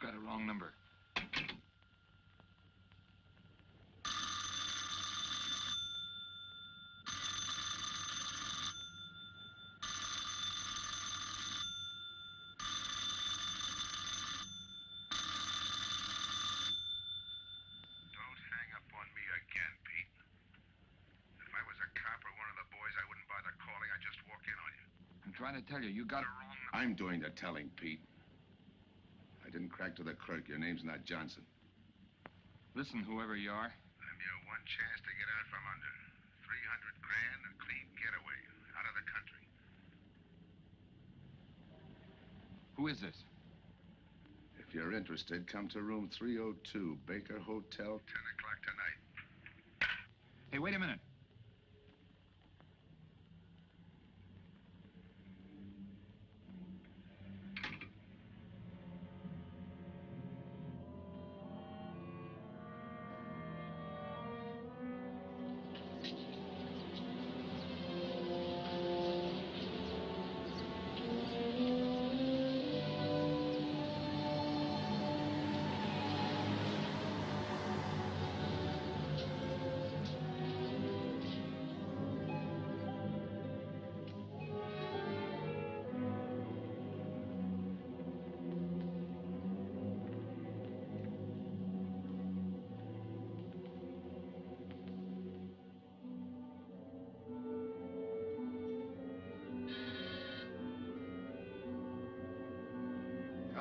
got a wrong number. trying to tell you. You got it wrong. I'm doing the telling, Pete. I didn't crack to the clerk. Your name's not Johnson. Listen, whoever you are. I'm your one chance to get out from under. 300 grand, a clean getaway, out of the country. Who is this? If you're interested, come to room 302, Baker Hotel, 10 o'clock tonight. Hey, wait a minute.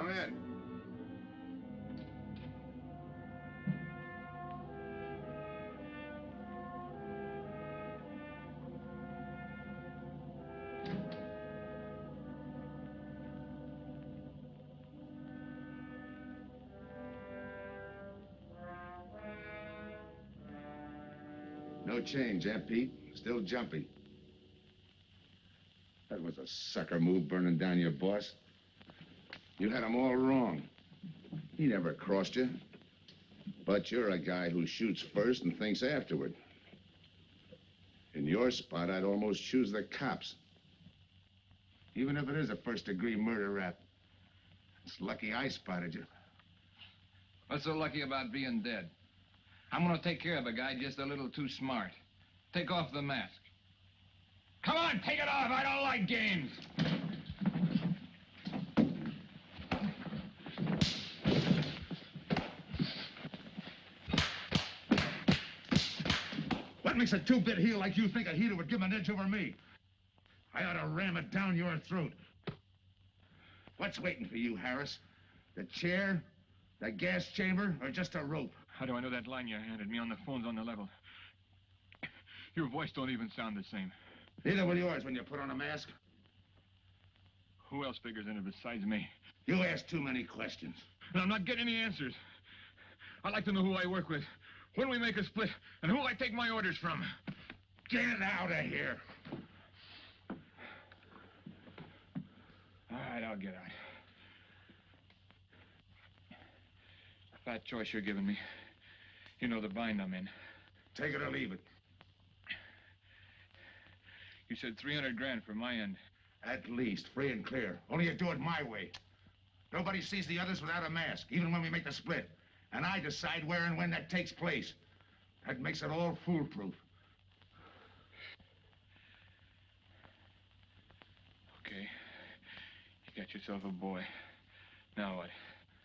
Come in. No change, eh, Pete? Still jumpy. That was a sucker move, burning down your boss. You had him all wrong. He never crossed you. But you're a guy who shoots first and thinks afterward. In your spot, I'd almost choose the cops. Even if it is a first-degree murder rap. It's lucky I spotted you. What's so lucky about being dead? I'm gonna take care of a guy just a little too smart. Take off the mask. Come on, take it off. I don't like games. What makes a two-bit heel like you think a heater would give him an edge over me? I ought to ram it down your throat. What's waiting for you, Harris? The chair, the gas chamber, or just a rope? How do I know that line you handed me on the phone's on the level? Your voice don't even sound the same. Neither will yours when you put on a mask. Who else figures in it besides me? You ask too many questions. And I'm not getting any answers. I'd like to know who I work with, when we make a split, and who I take my orders from. Get out of here. All right, I'll get out. Fat choice you're giving me. You know the bind I'm in. Take it or leave it. You said 300 grand for my end. At least, free and clear. Only you do it my way. Nobody sees the others without a mask, even when we make the split. And I decide where and when that takes place. That makes it all foolproof. Okay. You got yourself a boy. Now what?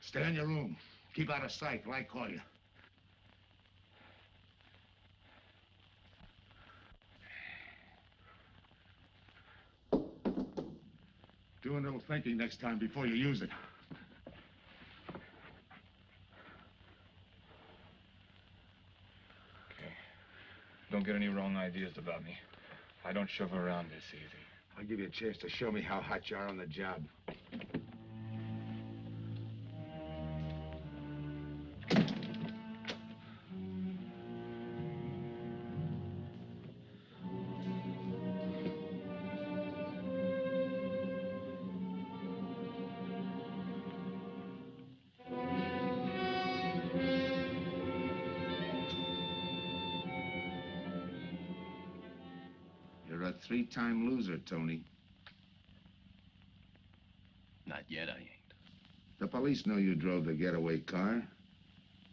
Stay in your room. Keep out of sight till I call you. Do a little thinking next time before you use it. Okay. Don't get any wrong ideas about me. I don't shove around this easy. I'll give you a chance to show me how hot you are on the job. You're a three-time loser, Tony. Not yet, I ain't. The police know you drove the getaway car.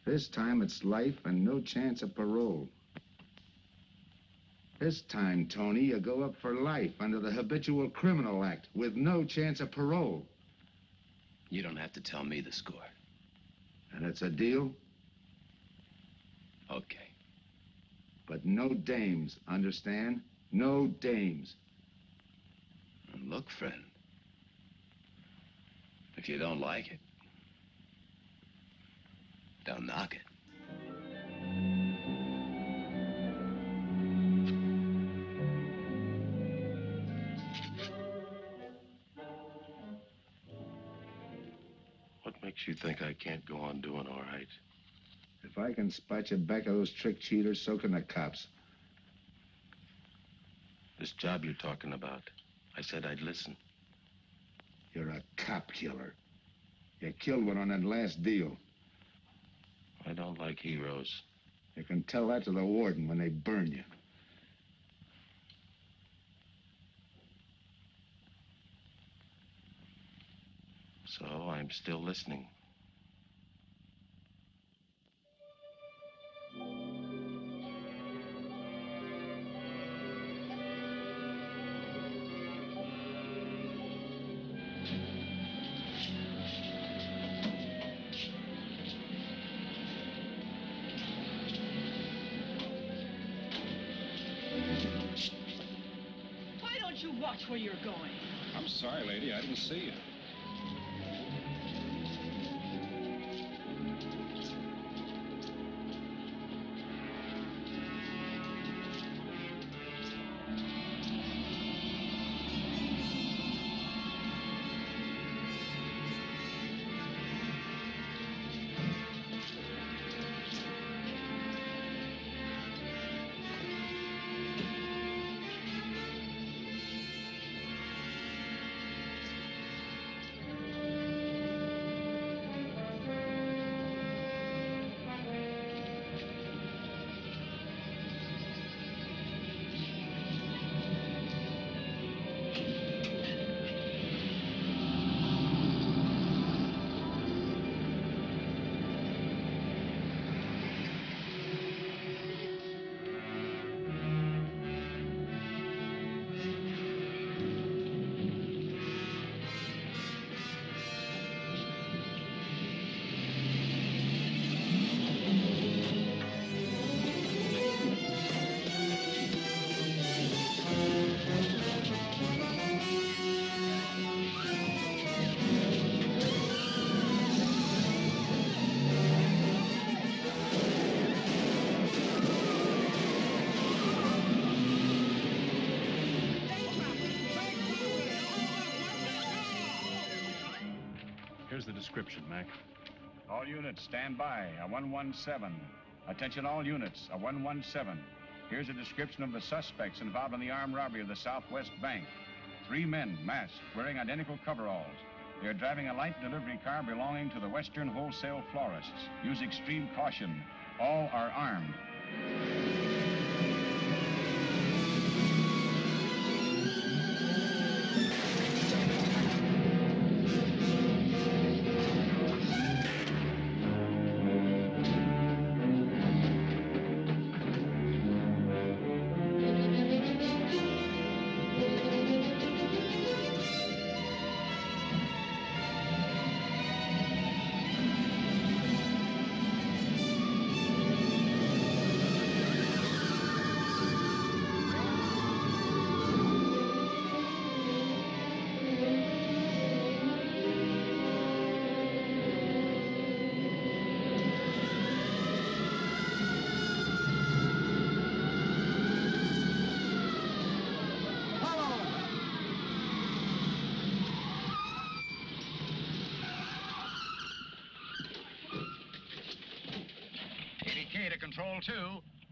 This time it's life and no chance of parole. This time, Tony, you go up for life under the Habitual Criminal Act with no chance of parole. You don't have to tell me the score. And it's a deal? Okay. But no dames, understand? No dames. Look, friend. If you don't like it, don't knock it. What makes you think I can't go on doing all right? If I can spot you back of those trick cheaters, so can the cops. This job you're talking about, I said I'd listen. You're a cop killer. You killed one on that last deal. I don't like heroes. You can tell that to the warden when they burn you. So I'm still listening. Why don't you watch where you're going? I'm sorry, lady. I didn't see you. Here's the description, Mac. All units, stand by. A 117. Attention all units, a 117. Here's a description of the suspects involved in the armed robbery of the Southwest Bank. 3 men, masked, wearing identical coveralls. They're driving a light delivery car belonging to the Western Wholesale Florists. Use extreme caution. All are armed. To Control 2.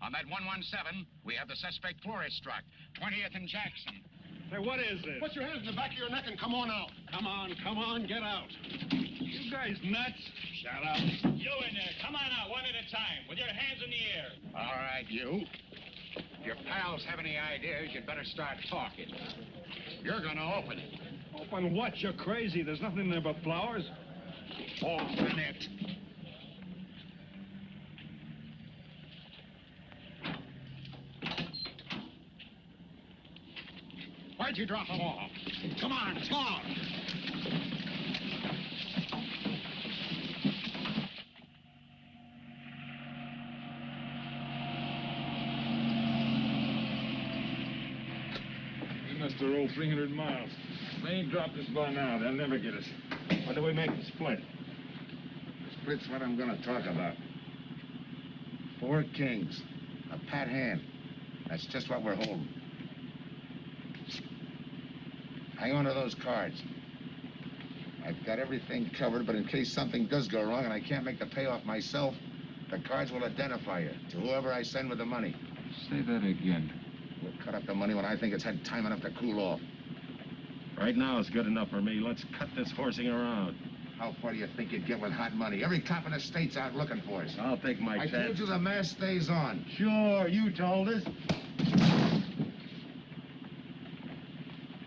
On that 117, we have the suspect florist struck. 20th and Jackson. Hey, what is this? Put your hands in the back of your neck and come on out. Come on, get out. You guys nuts? Shut up. You in there. Come on out, one at a time, with your hands in the air. All right, you. If your pals have any ideas, you'd better start talking. You're gonna open it. Open what? You're crazy. There's nothing in there but flowers. Open it. Why'd you drop them off? Come on, talk! We must have rolled 300 miles. They ain't dropped us by now. They'll never get us. What do we make the split? Split's what I'm gonna talk about. 4 kings. A pat hand. That's just what we're holding. Hang on to those cards. I've got everything covered, but in case something does go wrong and I can't make the payoff myself, the cards will identify you to whoever I send with the money. Say that again. We'll cut up the money when I think it's had time enough to cool off. Right now is good enough for me. Let's cut this horsing around. How far do you think you'd get with hot money? Every cop in the state's out looking for us. I'll take my I chance. told you the mask stays on. Sure, you told us.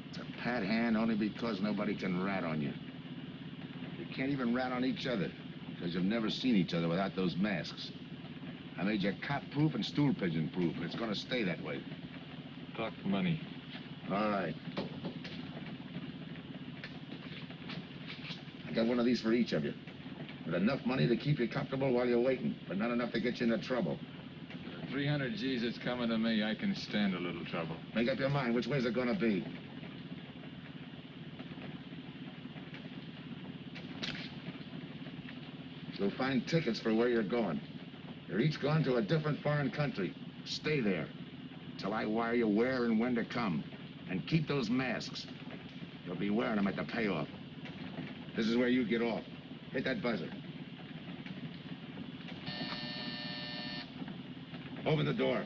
It's a pat hand only because nobody can rat on you. You can't even rat on each other because you've never seen each other without those masks. I made you cop-proof and stool pigeon-proof, and it's gonna stay that way. Talk money. All right. I got one of these for each of you. With enough money to keep you comfortable while you're waiting, but not enough to get you into trouble. 300 G's that's coming to me, I can stand a little trouble. Make up your mind, which way's it gonna be? You'll find tickets for where you're going. You're each going to a different foreign country. Stay there till I wire you where and when to come. And keep those masks. You'll be wearing them at the payoff. This is where you get off. Hit that buzzer. Open the door.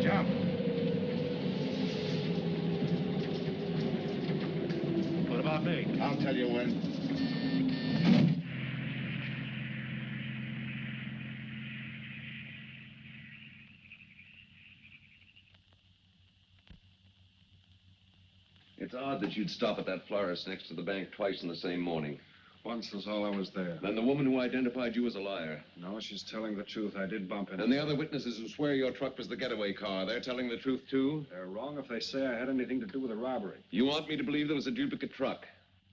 Jump. What about me? I'll tell you when. It's odd that you'd stop at that florist next to the bank twice in the same morning. Once was all I was there. Then the woman who identified you as a liar. No, she's telling the truth. I did bump into And the other witnesses who swear your truck was the getaway car, they're telling the truth, too? They're wrong if they say I had anything to do with the robbery. You want me to believe there was a duplicate truck?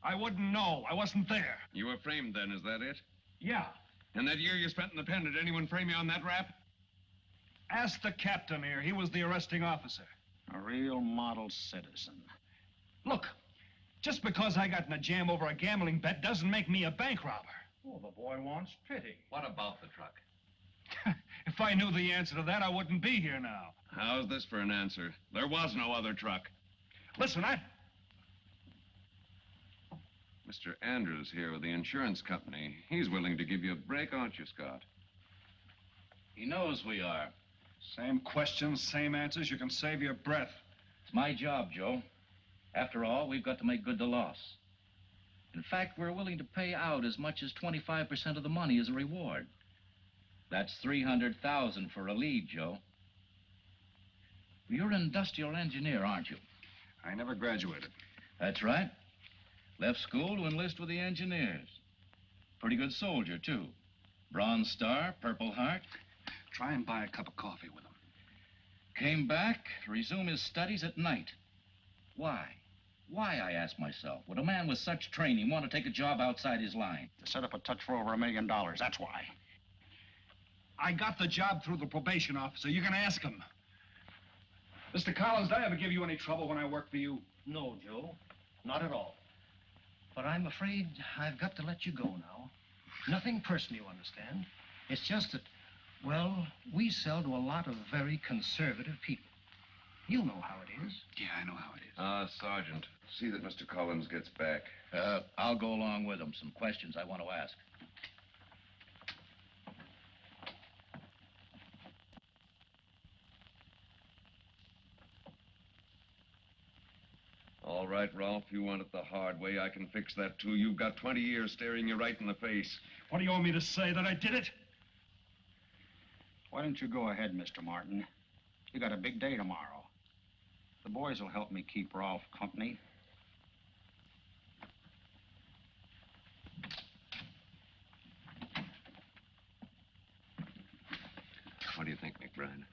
I wouldn't know. I wasn't there. You were framed then, is that it? Yeah. And that year you spent in the pen, did anyone frame you on that rap? Ask the captain here. He was the arresting officer. A real model citizen. Look, just because I got in a jam over a gambling bet doesn't make me a bank robber. Oh, the boy wants pity. What about the truck? If I knew the answer to that, I wouldn't be here now. How's this for an answer? There was no other truck. Listen, Mr. Andrews here with the insurance company. He's willing to give you a break, aren't you, Scott? He knows we are. Same questions, same answers. You can save your breath. It's my job, Joe. After all, we've got to make good the loss. In fact, we're willing to pay out as much as 25% of the money as a reward. That's $300,000 for a lead, Joe. You're an industrial engineer, aren't you? I never graduated. That's right. Left school to enlist with the engineers. Pretty good soldier, too. Bronze Star, Purple Heart. Try and buy a cup of coffee with him. Came back to resume his studies at night. Why? Why, I ask myself, would a man with such training want to take a job outside his line? To set up a touch for over $1 million, that's why. I got the job through the probation officer. You can ask him. Mr. Collins, did I ever give you any trouble when I worked for you? No, Joe. Not at all. But I'm afraid I've got to let you go now. Nothing personal, you understand. It's just that, well, we sell to a lot of very conservative people. You know how it is. Yeah, I know how it is. Sergeant, see that Mr. Collins gets back. I'll go along with him. Some questions I want to ask. All right, Ralph, you want it the hard way. I can fix that, too. You've got 20 years staring you right in the face. What do you want me to say, that I did it? Why don't you go ahead, Mr. Martin? You got a big day tomorrow. The boys will help me keep Rolf company. What do you think, McBride?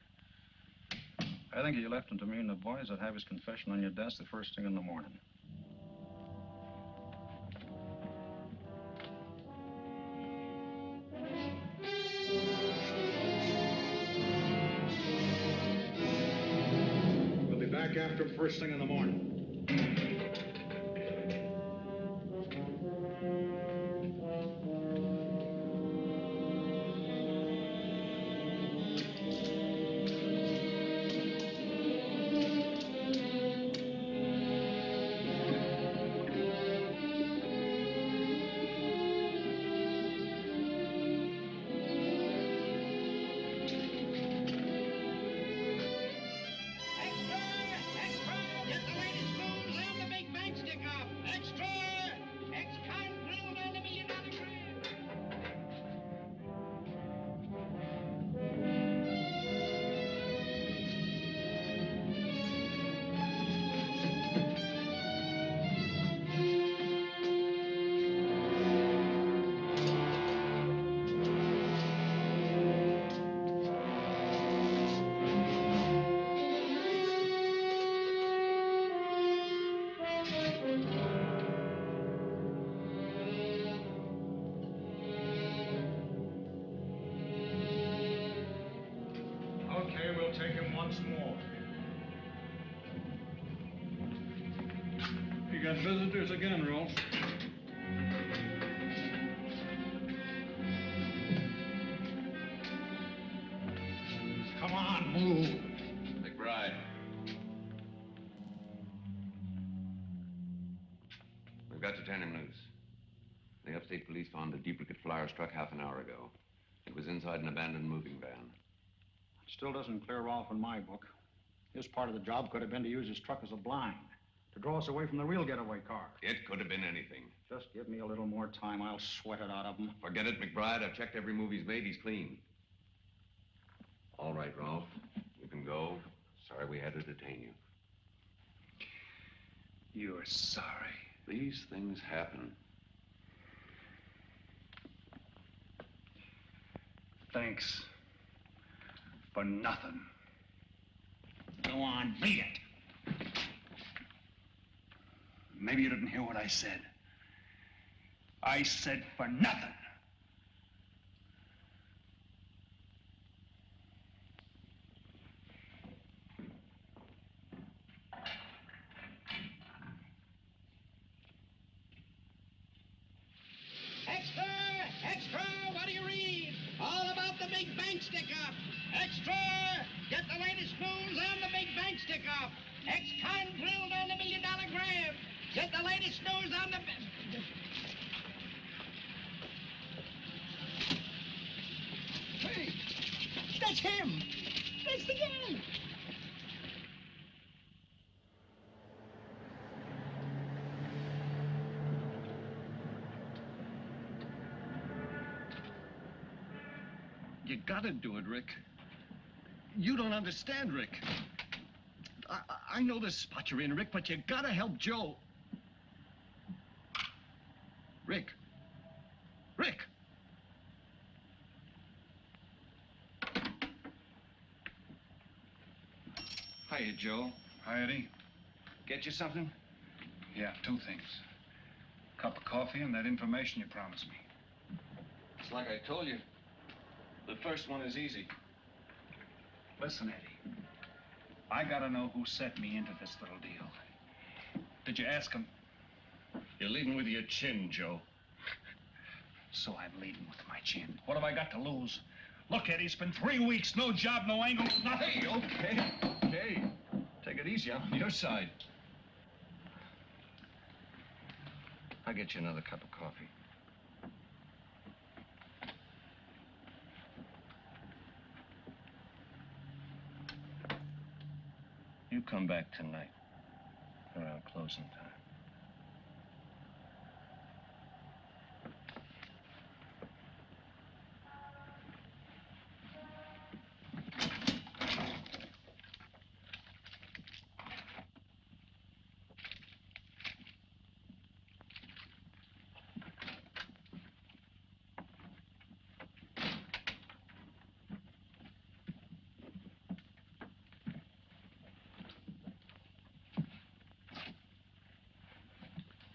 I think you left him to me and the boys. I'd have his confession on your desk the first thing in the morning. look after him first thing in the morning. Okay, we'll take him once more. You got visitors again, Rolf. Come on, move. McBride. We've got to turn him loose. The upstate police found a duplicate flyer struck half an hour ago. It was inside an abandoned moving van. Still doesn't clear Rolf in my book. His part of the job could have been to use his truck as a blind, to draw us away from the real getaway car. It could have been anything. Just give me a little more time. I'll sweat it out of him. Forget it, McBride. I've checked every move he's made. He's clean. All right, Ralph. You can go. Sorry we had to detain you. You're sorry. These things happen. Thanks. For nothing. Go on, beat it. Maybe you didn't hear what I said. I said for nothing. Extra! Extra! What do you read? All about the big bank stick-up. Extra! Get the latest news on the big bank stick-up. Ex-con drilled on the $1 million grab. Get the latest news on the... Hey! That's him! That's the guy! You gotta do it, Rick. You don't understand, Rick. I know the spot you're in, Rick, but you gotta help Joe. Rick. Rick! Hiya, Joe. Hi, Eddie. Get you something? Yeah, 2 things. Cup of coffee and that information you promised me. It's like I told you. The first one is easy. Listen, Eddie. I gotta know who set me into this little deal. Did you ask him? You're leading with your chin, Joe. So I'm leading with my chin. What have I got to lose? Look, Eddie, it's been 3 weeks. No job, no angle, nothing. Hey, okay. Take it easy. I'm on your side. I'll get you another cup of coffee. You come back tonight around closing time.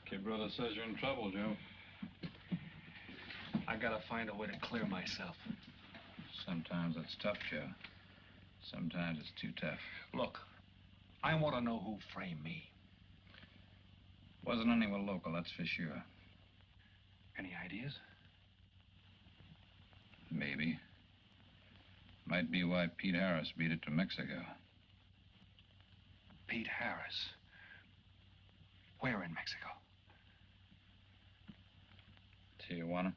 Kid brother says you're in trouble, Joe. I gotta find a way to clear myself. Sometimes it's tough, Joe. Sometimes it's too tough. Look, I want to know who framed me. Wasn't anyone local, that's for sure. Any ideas? Maybe. Might be why Pete Harris beat it to Mexico. Pete Harris? Where in Mexico? Tijuana.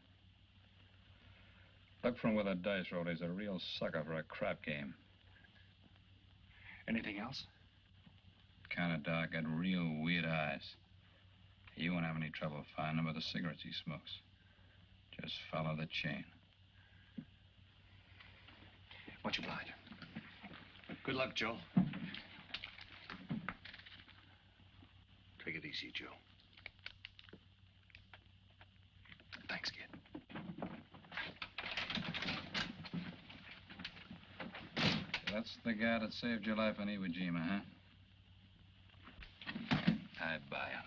Look from where the dice rolled. He's a real sucker for a crap game. Anything else? Kind of dark, got real weird eyes. You won't have any trouble finding him with the cigarettes he smokes. Just follow the chain. Much obliged. Good luck, Joe. Take it easy, Joe. Thanks, kid. That's the guy that saved your life in Iwo Jima, huh? I buy him.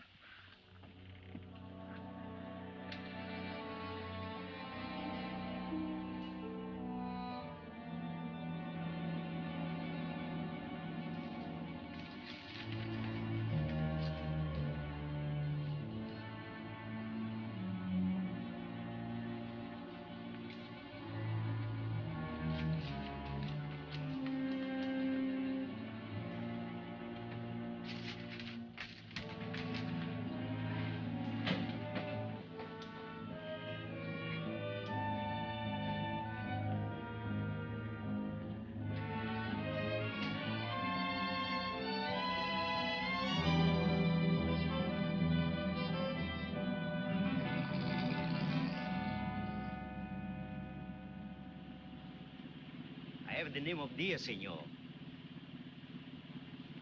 I have the name of Diaz, senor.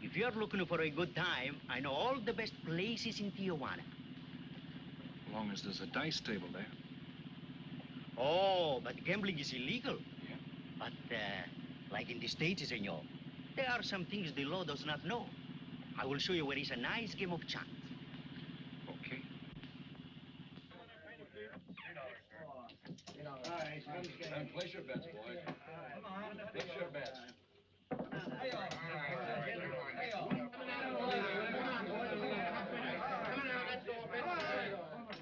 If you're looking for a good time, I know all the best places in Tijuana. As long as there's a dice table there. Oh, but gambling is illegal. Yeah? But, like in the States, senor, there are some things the law does not know. I will show you where is a nice game of chance. Okay. Place your bets, boys. Come on. Place your bets.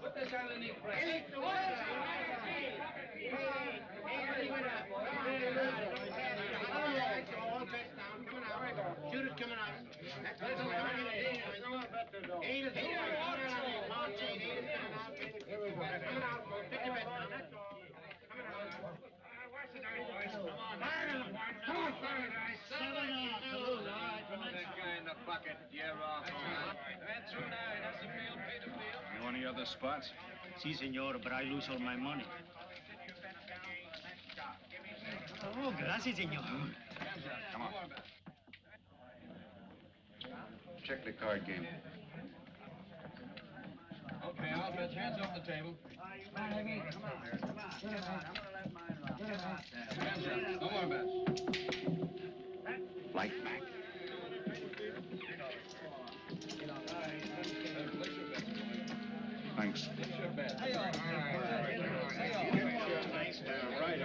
Put this underneath, Preston. Shoot it coming out. You any other spots? Si, senor, but I lose all my money. Oh, gracias, senor. Come on. Check the card game. Okay, I'll bet hands off the table. No more bets. Light back. Thanks.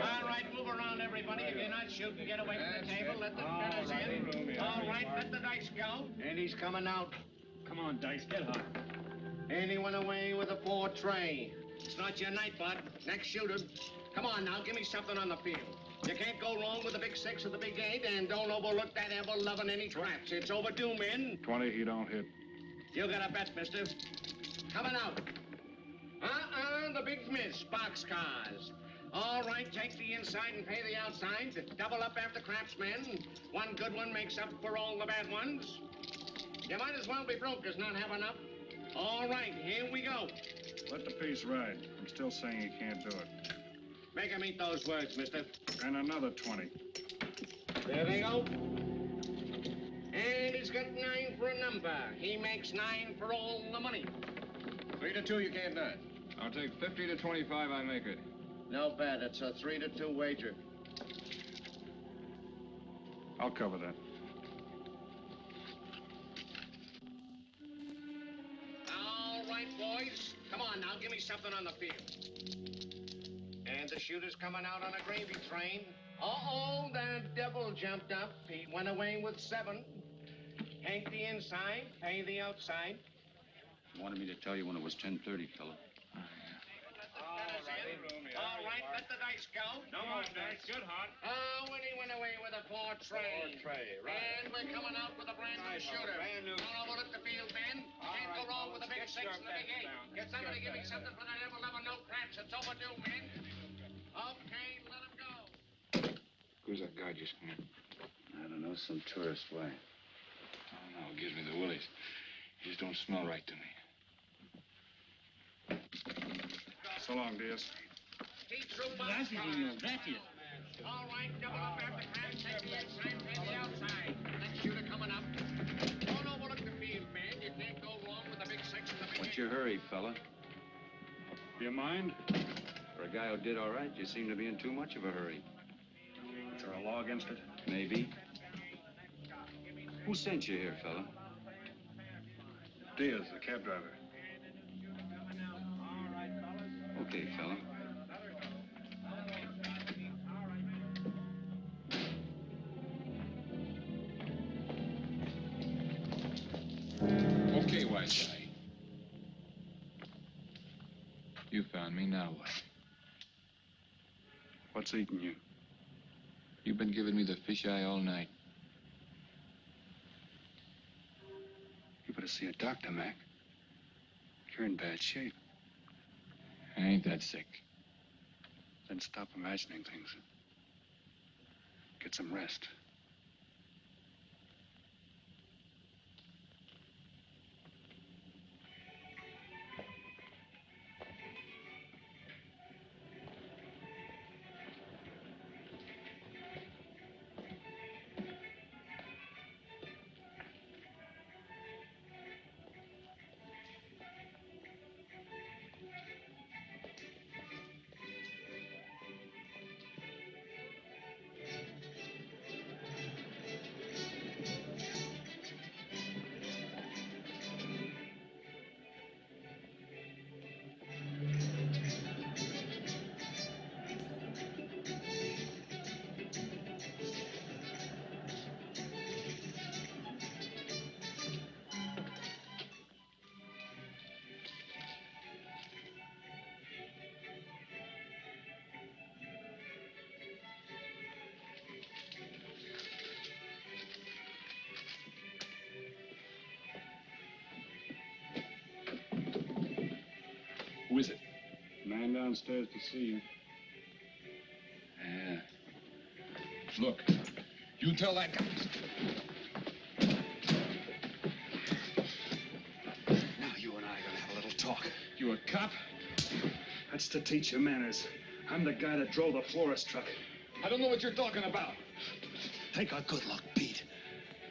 All right, move around, everybody. If you're not shooting, get away from the table. Let the betters in. All right, let the dice go. And he's coming out. Come on, Dice, get hot. And he went away with a 4 tray. It's not your night, bud. Next shooter. Come on now, give me something on the field. You can't go wrong with the big 6 or the big 8, and don't overlook that ever-loving any traps. It's overdue, men. 20, he don't hit. You got a bet, mister. Coming out. The big miss, boxcars. All right, take the inside and pay the outside. Double up after craftsmen. One good one makes up for all the bad ones. You might as well be broke as not have enough. All right, here we go. Let the piece ride. I'm still saying he can't do it. Make him eat those words, mister. And another 20. There they go. And he's got 9 for a number. He makes 9 for all the money. 3 to 2, you can't do it. I'll take 50 to 25, I make it. No bad. It's a 3 to 2 wager. I'll cover that. All right, boys. Come on now, give me something on the field. And the shooter's coming out on a gravy train. Uh-oh, the devil jumped up. He went away with 7. Paint the inside, paint the outside. You wanted me to tell you when it was 10:30, fella. All right, let the dice go. No more dice. Good, Hot. Winnie went away with a portrait. right. And we're coming out with a brand new shooter. Brand new. Don't overlook the field, Ben. Can't go wrong with a big 6 and a big 8. Get somebody to give me something for that level no craps. It's overdue, men. Okay, let him go. Who's that guy just come in? I don't know, some tourist. Why? Oh, no, it gives me the willies. He just don't smell right to me. So long, dears. Gracias, señor. Gracias. All right, double up after crash. Take the inside, take the outside. Next shooter coming up. Don't overlook the field, man. You can't go wrong with the big 6 and the big 8. What's your hurry, fella? You mind? For a guy who did all right, you seem to be in too much of a hurry. Is there a law against it? Maybe. Who sent you here, fella? Diaz, the cab driver. Okay, fella. Okay, wise guy. You found me, now what? What's eating you? You've been giving me the fisheye all night. You better see a doctor, Mac. You're in bad shape. I ain't that sick. Then stop imagining things. Get some rest. Who is it? Man downstairs to see you. Yeah. Look, you tell that guy. Now you and I are gonna have a little talk. You a cop? That's to teach you manners. I'm the guy that drove the florist truck. I don't know what you're talking about. Take a good look, Pete.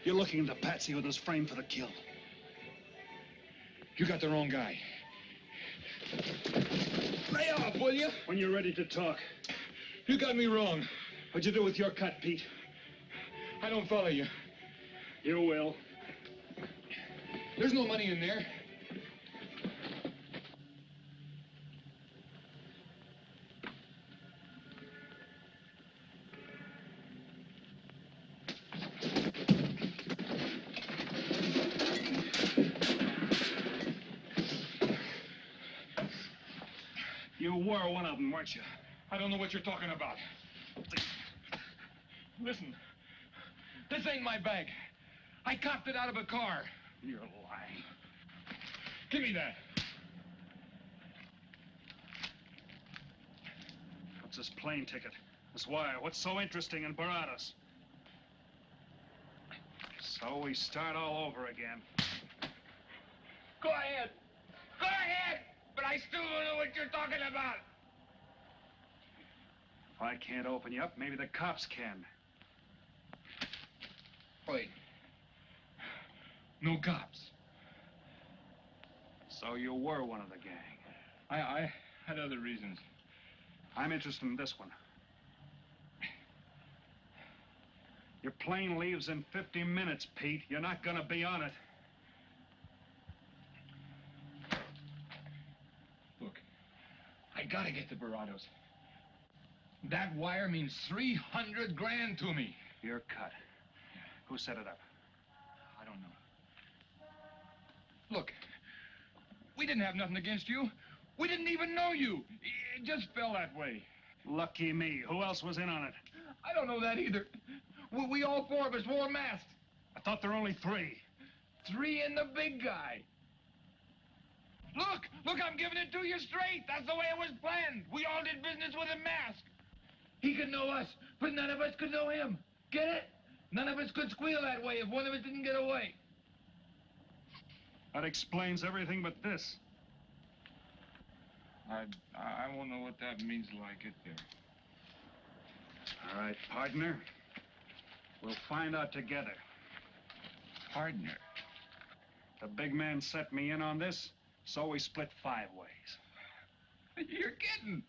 You're looking into Patsy with his frame for the kill. You got the wrong guy. Lay off, will you? When you're ready to talk. You got me wrong. What'd you do with your cut, Pete? I don't follow you. You will. There's no money in there. You were one of them, weren't you? I don't know what you're talking about. Listen, this ain't my bag. I copped it out of a car. You're lying. Give me that. What's this plane ticket? This wire? What's so interesting in Baradas? So we start all over again. Go ahead. Go ahead. But I still don't know what you're talking about. If I can't open you up, maybe the cops can. Wait. No cops. So you were one of the gang. I had other reasons. I'm interested in this one. Your plane leaves in 50 minutes, Pete. You're not gonna be on it. Look, I gotta get to Barados. That wire means 300 grand to me. You're cut. Who set it up? I don't know. Look, we didn't have nothing against you. We didn't even know you. It just fell that way. Lucky me. Who else was in on it? I don't know that either. We all four of us wore masks. I thought there were only three. Three and the big guy. Look, I'm giving it to you straight. That's the way it was planned. We all did business with a mask. He could know us, but none of us could know him. Get it? None of us could squeal that way if one of us didn't get away. That explains everything but this. I won't know what that means till I get there. All right, partner. We'll find out together. Partner? The big man set me in on this, so we split 5 ways. You're kidding.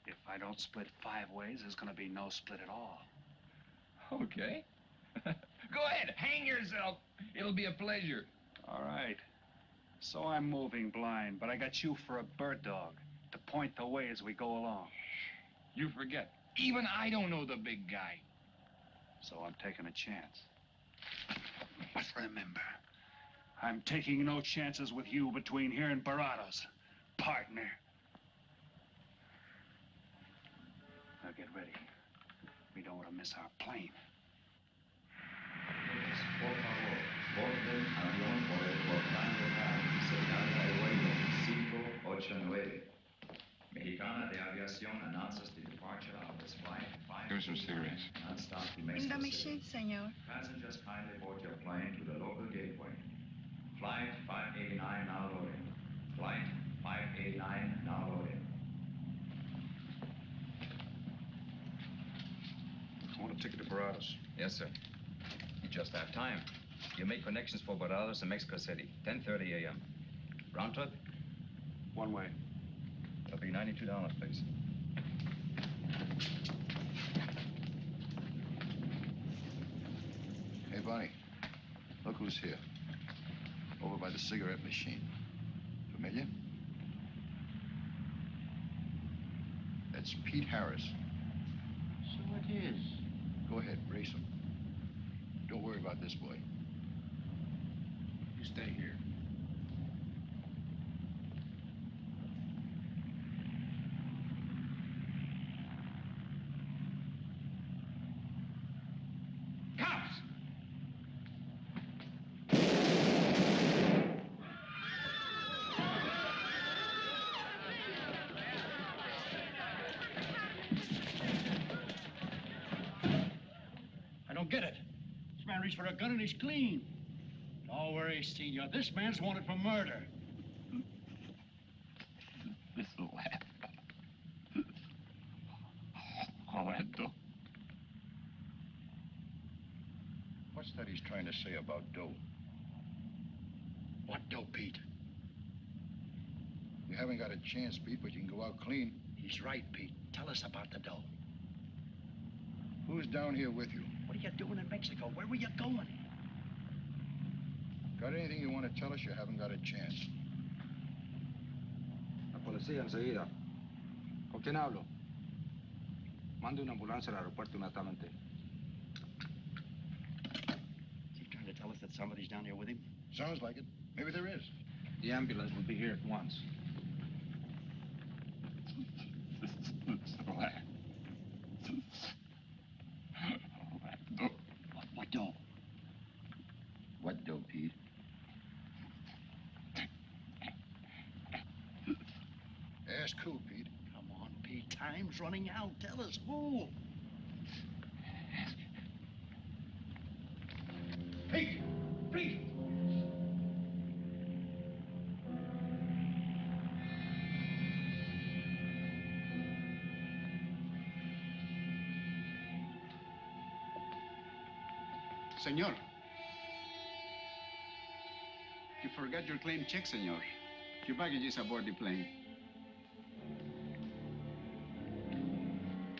If I don't split 5 ways, there's gonna be no split at all. Okay. Go ahead, hang yourself. It'll be a pleasure. All right. So I'm moving blind, but I got you for a bird dog to point the way as we go along. You forget. Even I don't know the big guy. So I'm taking a chance. But remember, I'm taking no chances with you between here and Baradas, partner. Now get ready. We don't want to miss our plane. Por favor, borden avión por el portán local, señal de vuelo 589. Mexicana de Aviación announces the departure of this flight 5. Give me some cigarettes. Non-stop to In Mexico the City. machine, senor. Passengers kindly board your plane to the local gateway. Flight 589 now loading. Flight 589 now loading. I want a ticket to Baradas. Yes, sir. You just have time. You make connections for Baradas in Mexico City, 10:30 a.m. Round trip? One way. That'll be $92, please. Hey, Bonnie, look who's here. Over by the cigarette machine. Familiar? That's Pete Harris. So it is. Go ahead, race him. Don't worry about this boy. You stay here. Cops! I don't get it. This man reached for a gun and he's clean. Don't worry, Senor. This man's wanted for murder. This'll laugh. Orlando. What's that he's trying to say about dough? What dough, Pete? You haven't got a chance, Pete, but you can go out clean. He's right, Pete. Tell us about the dough. Who's down here with you? What are you doing in Mexico? Where were you going? Got anything you want to tell us? You haven't got a chance. La policía enseguida. ¿Con quién hablo? Mande una ambulancia al aeropuerto inmediatamente. Is he trying to tell us that somebody's down here with him? Sounds like it. Maybe there is. The ambulance will be here at once. What dough? What dough, Pete? Ask who, Pete? Come on, Pete. Time's running out. Tell us who. Pete! Pete! Senor. You forgot your claim check, senor. Your baggage is aboard the plane.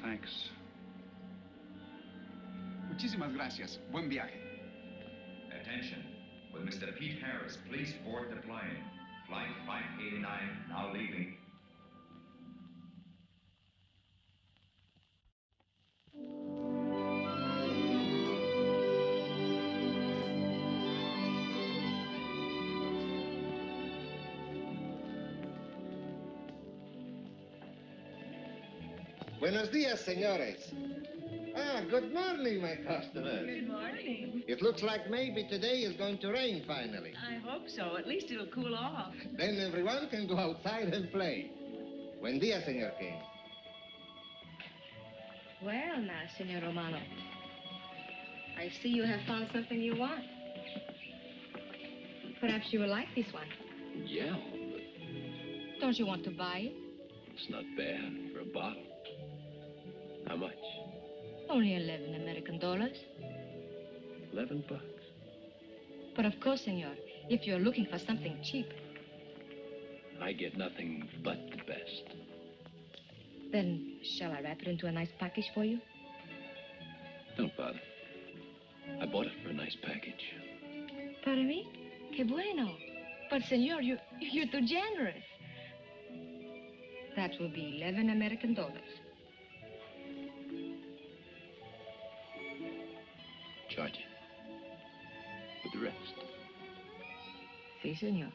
Thanks. Muchísimas gracias. Buen viaje. Attention. Will Mr. Pete Harris please board the plane? Flight 589 now leaving. Buenos dias, senores. Ah, good morning, my customers. Good morning. It looks like maybe today is going to rain finally. I hope so. At least it'll cool off. Then everyone can go outside and play. Buen dia, Senor King. Well, now, Senor Romano, I see you have found something you want. Perhaps you will like this one. Yeah, Don't you want to buy it? it's not bad for a bottle. How much? Only 11 American dollars. $11. But of course, senor, if you're looking for something cheap, I get nothing but the best. then shall I wrap it into a nice package for you? Don't bother. I bought it for a nice package. Para mí? Que bueno. But, senor, you're too generous. That will be 11 American dollars. Charge it. With the rest. Sí, senor.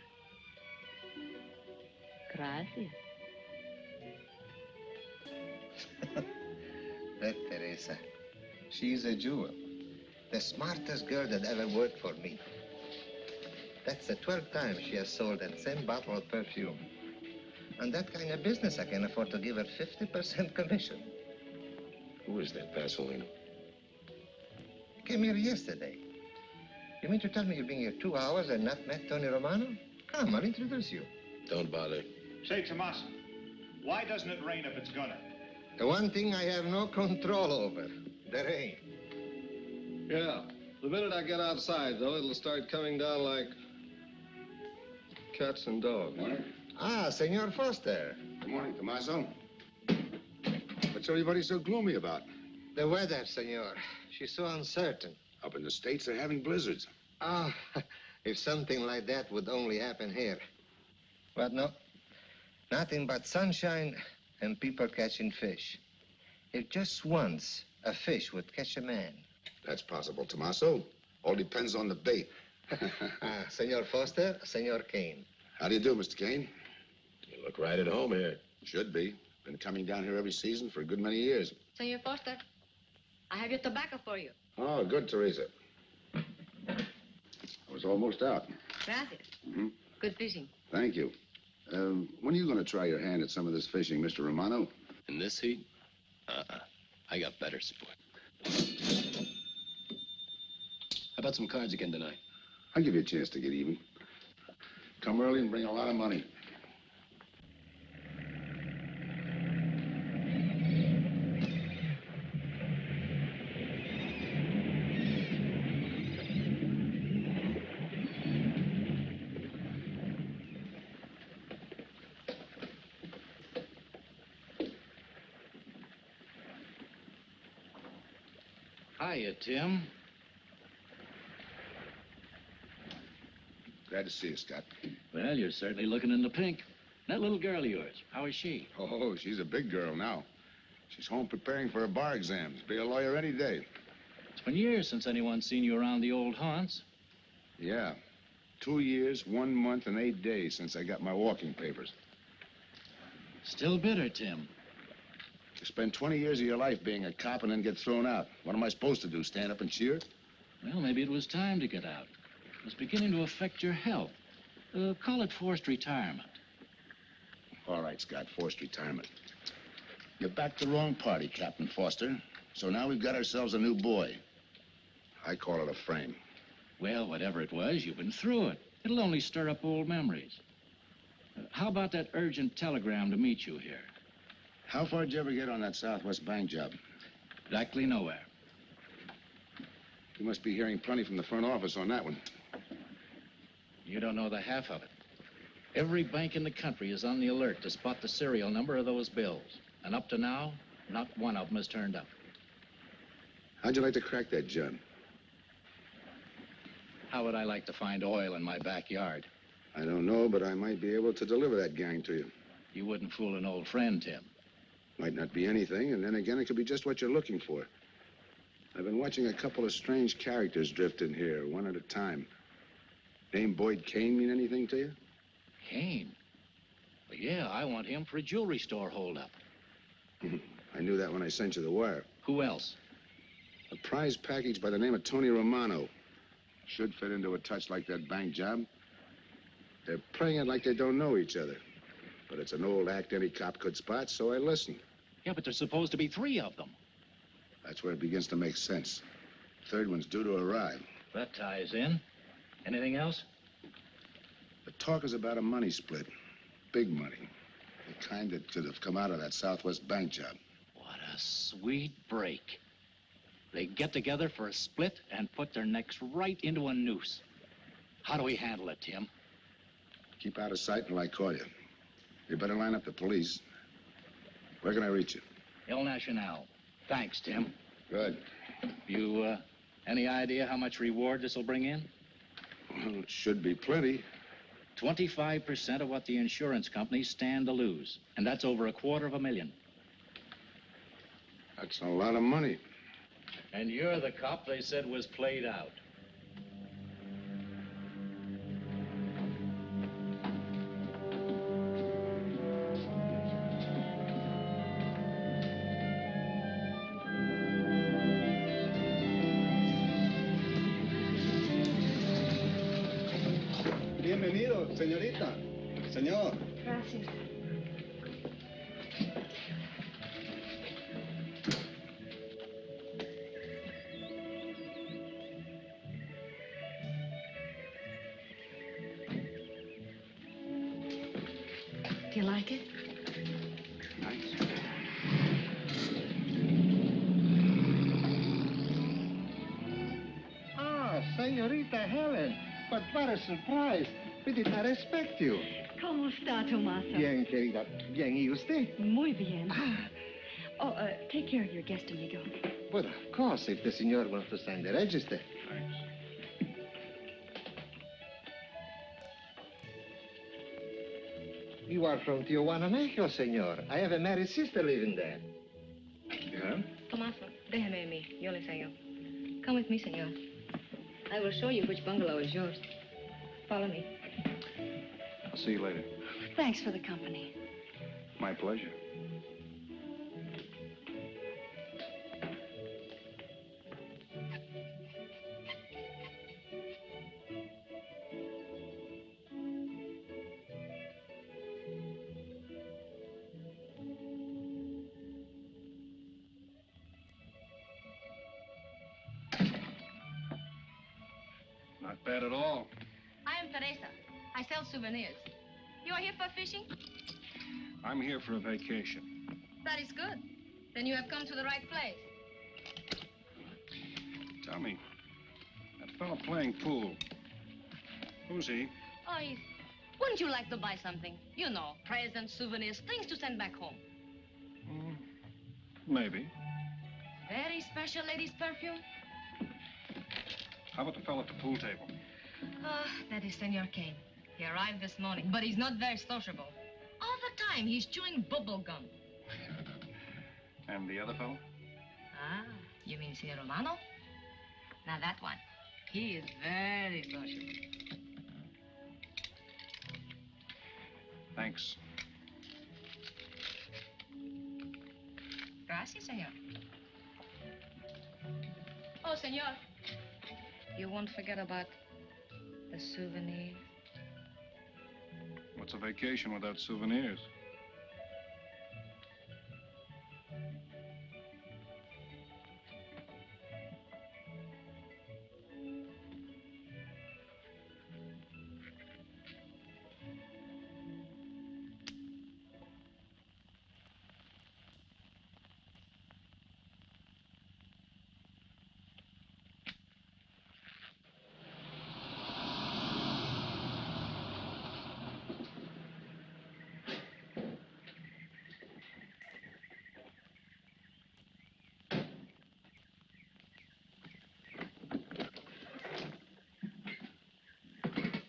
Gracias. That Teresa, she's a jewel. The smartest girl that ever worked for me. That's the 12th time she has sold that same bottle of perfume. On that kind of business, I can afford to give her 50% commission. Who is that Vaseline? Came here yesterday. You mean to tell me you've been here 2 hours and not met Tony Romano? Come, I'll introduce you. Don't bother. Say, Tomas, why doesn't it rain if it's gonna? The one thing I have no control over, the rain. Yeah. The minute I get outside, though, it'll start coming down like cats and dogs. Ah, Senor Foster. Good morning, Tommaso. What's everybody so gloomy about? The weather, senor. She's so uncertain. Up in the States, they're having blizzards. Ah, if something like that would only happen here. But no, nothing but sunshine and people catching fish. If just once a fish would catch a man. That's possible, Tommaso. All depends on the bait. Senor Foster, Senor Kane. How do you do, Mr. Kane? You look right at home here. Should be. Been coming down here every season for a good many years. Senor Foster, I have your tobacco for you. Oh, good, Teresa. I was almost out. Gracias. Mm-hmm. Good fishing. Thank you. When are you going to try your hand at some of this fishing, Mr. Romano? In this heat? I got better sport. How about some cards again tonight? I'll give you a chance to get even. Come early and bring a lot of money. Hiya, Tim. Glad to see you, Scott. Well, you're certainly looking in the pink. That little girl of yours, how is she? Oh, she's a big girl now. She's home preparing for her bar exams. Be a lawyer any day. It's been years since anyone's seen you around the old haunts. Yeah. 2 years, 1 month, and 8 days since I got my walking papers. Still bitter, Tim. You spend 20 years of your life being a cop and then get thrown out. What am I supposed to do, stand up and cheer? Well, maybe it was time to get out. It was beginning to affect your health. Call it forced retirement. All right, Scott, forced retirement. You backed the wrong party, Captain Foster. So now we've got ourselves a new boy. I call it a frame. Well, whatever it was, you've been through it. It'll only stir up old memories. How about that urgent telegram to meet you here? How far did you ever get on that Southwest Bank job? Exactly nowhere. You must be hearing plenty from the front office on that one. You don't know the half of it. Every bank in the country is on the alert to spot the serial number of those bills. And up to now, not one of them has turned up. How'd you like to crack that, John? How would I like to find oil in my backyard? I don't know, but I might be able to deliver that gang to you. You wouldn't fool an old friend, Tim. Might not be anything, and then again, it could be just what you're looking for. I've been watching a couple of strange characters drift in here, one at a time. Name Boyd Kane mean anything to you? Kane? Well, yeah, I want him for a jewelry store holdup. I knew that when I sent you the wire. Who else? A prize package by the name of Tony Romano. Should fit into a touch like that bank job. They're playing it like they don't know each other. But it's an old act any cop could spot, so I listened. Yeah, but there's supposed to be 3 of them. That's where it begins to make sense. Third one's due to arrive. That ties in. Anything else? The talk is about a money split. Big money. The kind that could have come out of that Southwest bank job. What a sweet break. They get together for a split and put their necks right into a noose. How do we handle it, Tim? Keep out of sight until I call you. You better line up the police. Where can I reach you? El Nacional. Thanks, Tim. Good. You, any idea how much reward this will bring in? Well, it should be plenty. 25% of what the insurance companies stand to lose. And that's over $250,000. That's a lot of money. And you're the cop they said was played out. Bienvenido, señorita. Señor. Gracias. Do you like it? Nice. Ah, señorita Helen. But what a surprise. We did not expect you. ¿Cómo está, Tomaso? Bien, querida. Bien, ¿y usted? Muy bien. Oh, take care of your guest, amigo. But of course, if the senor wants to sign the register. Thanks. You are from Tijuana, Mexico, senor. I have a married sister living there. Yeah? Tomaso, déjeme a mí. Yo le enseño. Come with me, senor. I will show you which bungalow is yours. Follow me. I'll see you later. Thanks for the company. My pleasure. Not bad at all. I am Teresa. I sell souvenirs. You are here for fishing? I'm here for a vacation. That is good. Then you have come to the right place. Tell me, that fellow playing pool, who's he? Oh, wouldn't you like to buy something? You know, presents, souvenirs, things to send back home. Maybe. Very special ladies' perfume. How about the fellow at the pool table? That is Senor Kane. He arrived this morning, but he's not very sociable. All the time, he's chewing bubble gum. And the other fellow? Ah, you mean Senor Romano? Now, that one. He is very sociable. Thanks. Gracias, senor. Oh, senor. You won't forget about the souvenirs. What's a vacation without souvenirs?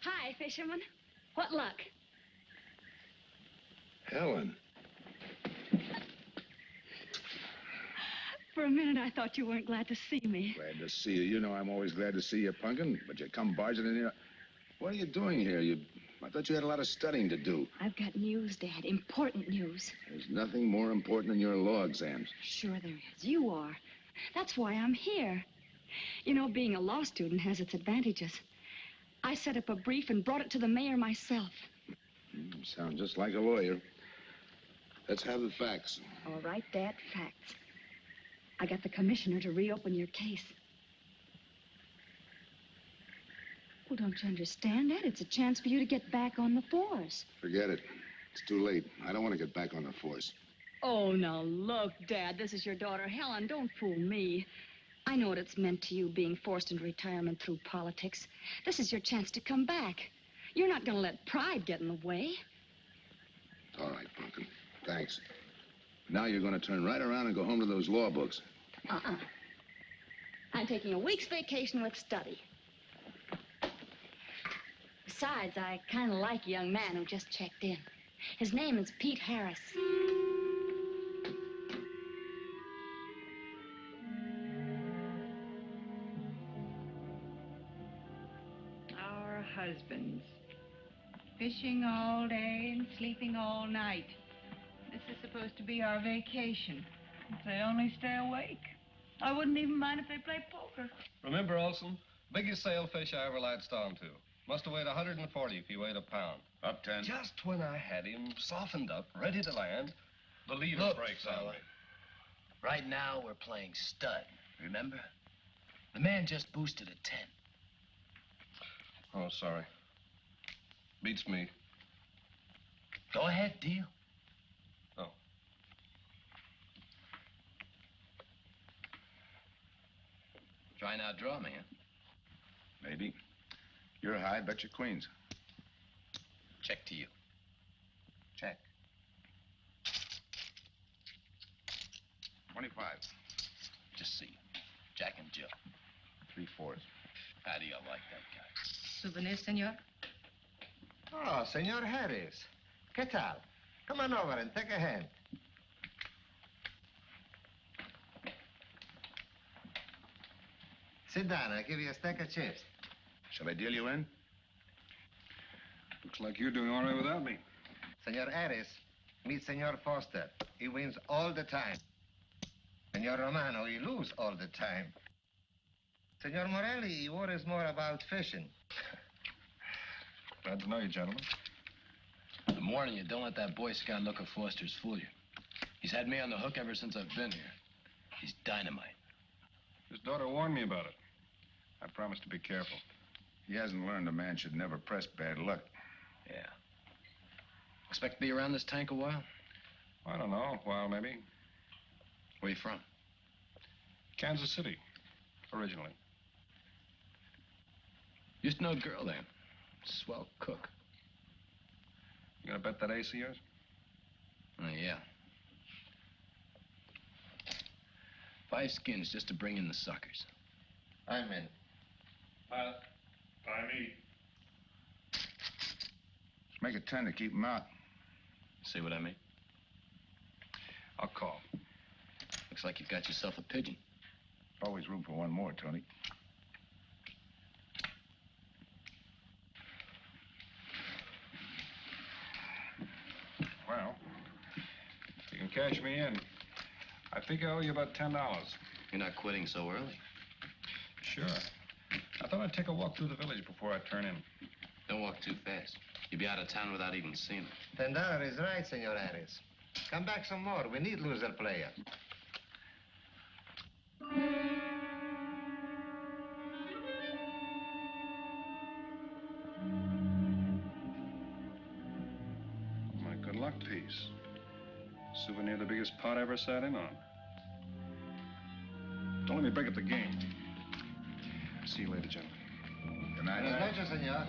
Hi, fisherman. What luck? Helen. For a minute, I thought you weren't glad to see me. Glad to see you. You know I'm always glad to see you, Punkin, but you come barging in here. What are you doing here? You I thought you had a lot of studying to do. I've got news, Dad. Important news. There's nothing more important than your law exams. Sure there is. You are. That's why I'm here. You know, being a law student has its advantages. I set up a brief and brought it to the mayor myself. You sound just like a lawyer. Let's have the facts. All right, Dad, facts. I got the commissioner to reopen your case. Well, don't you understand that? It's a chance for you to get back on the force. Forget it. It's too late. I don't want to get back on the force. Oh, now look, Dad, this is your daughter, Helen. Don't fool me. I know what it's meant to you, being forced into retirement through politics. This is your chance to come back. You're not going to let pride get in the way. All right, Pumpkin. Thanks. Now you're going to turn right around and go home to those law books. I'm taking a week's vacation with study. Besides, I kind of like a young man who just checked in. His name is Pete Harris. Our husbands. Fishing all day and sleeping all night. This is supposed to be our vacation. If they only stay awake. I wouldn't even mind if they played poker. Remember, Olson, biggest sailfish I ever latched onto. Must have weighed 140 if he weighed a pound. Up 10. Just when I had him softened up, ready to land, the leader Look, breaks on fella. me. Right now, we're playing stud, remember? The man just boosted a 10. Oh, sorry. Beats me. Go ahead, deal. Oh. Try and outdraw me, huh? Maybe. You're high, bet your queens. Check to you. Check. 25. Just see. Jack and Jill. 3/4. How do you like that guy? Souvenir, senor? Oh, Senor Harris. ¿Qué tal? Come on over and take a hand. Sit down. I'll give you a stack of chips. Shall I deal you in? Looks like you're doing all right without me. Senor Harris, meet Senor Foster. He wins all the time. Senor Romano, he loses all the time. Senor Morelli, he worries more about fishing. Glad to know you, gentlemen. I'm warning you, don't let that Boy Scout look of Foster's fool you. He's had me on the hook ever since I've been here. He's dynamite. His daughter warned me about it. I promised to be careful. He hasn't learned a man should never press bad luck. Yeah. Expect to be around this tank a while? I don't know, a while maybe. Where you from? Kansas City, originally. Used to know a girl there. Swell cook. You gonna bet that ace of yours? Oh, yeah. 5 skins just to bring in the suckers. I'm in. By me. Make it 10 to keep him out. See what I mean? I'll call. Looks like you've got yourself a pigeon. Always room for one more, Tony. Well, if you can cash me in, I think I owe you about $10. You're not quitting so early. Sure. I thought I'd take a walk through the village before I turn in. Don't walk too fast. You'll be out of town without even seeing it. $10 is right, Senor Harris. Come back some more. We need loser player. My good luck piece. Souvenir the biggest pot I ever sat in on. Don't let me break up the game. See you later, gentlemen. Good night. Buenas noches, senor.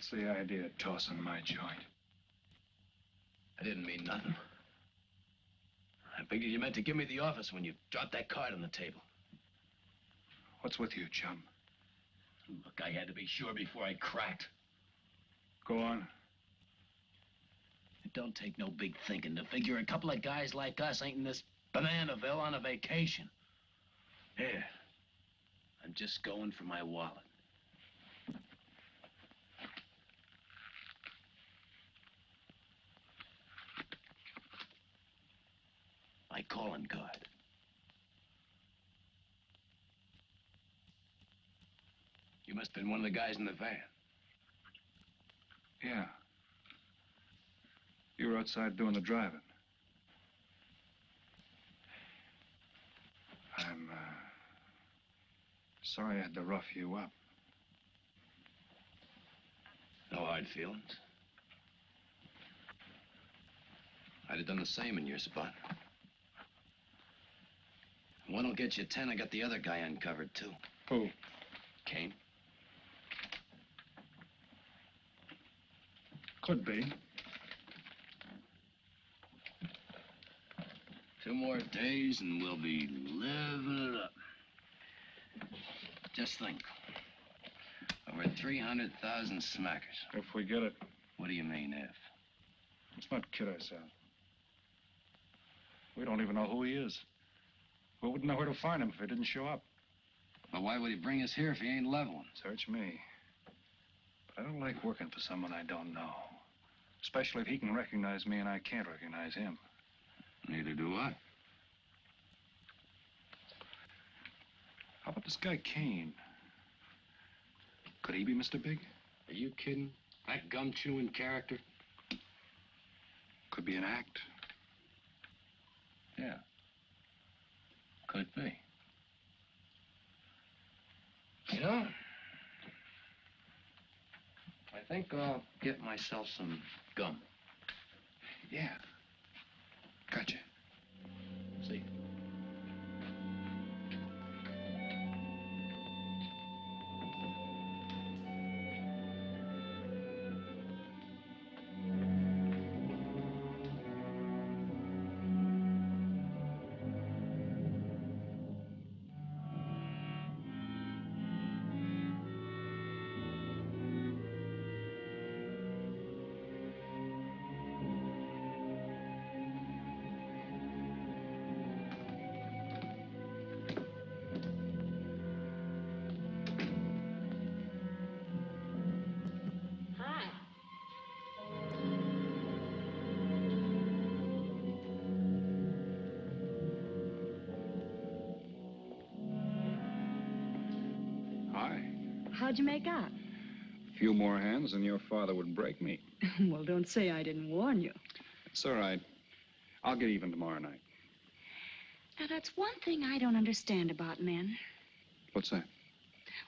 What's the idea of tossing my joint? I didn't mean nothing. I figured you meant to give me the office when you dropped that card on the table. What's with you, chum? Look, I had to be sure before I cracked. Go on. It don't take no big thinking to figure a couple of guys like us ain't in this Bananaville on a vacation. Here, I'm just going for my wallet. My calling card. You must have been one of the guys in the van. Yeah. You were outside doing the driving. I'm, sorry I had to rough you up. No hard feelings. I'd have done the same in your spot. One will get you 10. I got the other guy uncovered, too. Who? Kane. Could be. 2 more days and we'll be living it up. Just think. Over 300,000 smackers. If we get it. What do you mean, if? Let's not kid ourselves. We don't even know who he is. We wouldn't know where to find him if he didn't show up. Well, why would he bring us here if he ain't leveling? Search me. But I don't like working for someone I don't know. Especially if he can recognize me and I can't recognize him. Neither do I. How about this guy Kane? Could he be Mr. Big? Are you kidding? That gum-chewing character? Could be an act. Yeah. Could be. You know, I think I'll get myself some gum. Yeah. Gotcha. See you. How'd you make out? A few more hands and your father would break me. Well, don't say I didn't warn you. It's all right. I'll get even tomorrow night. Now, that's one thing I don't understand about men. What's that?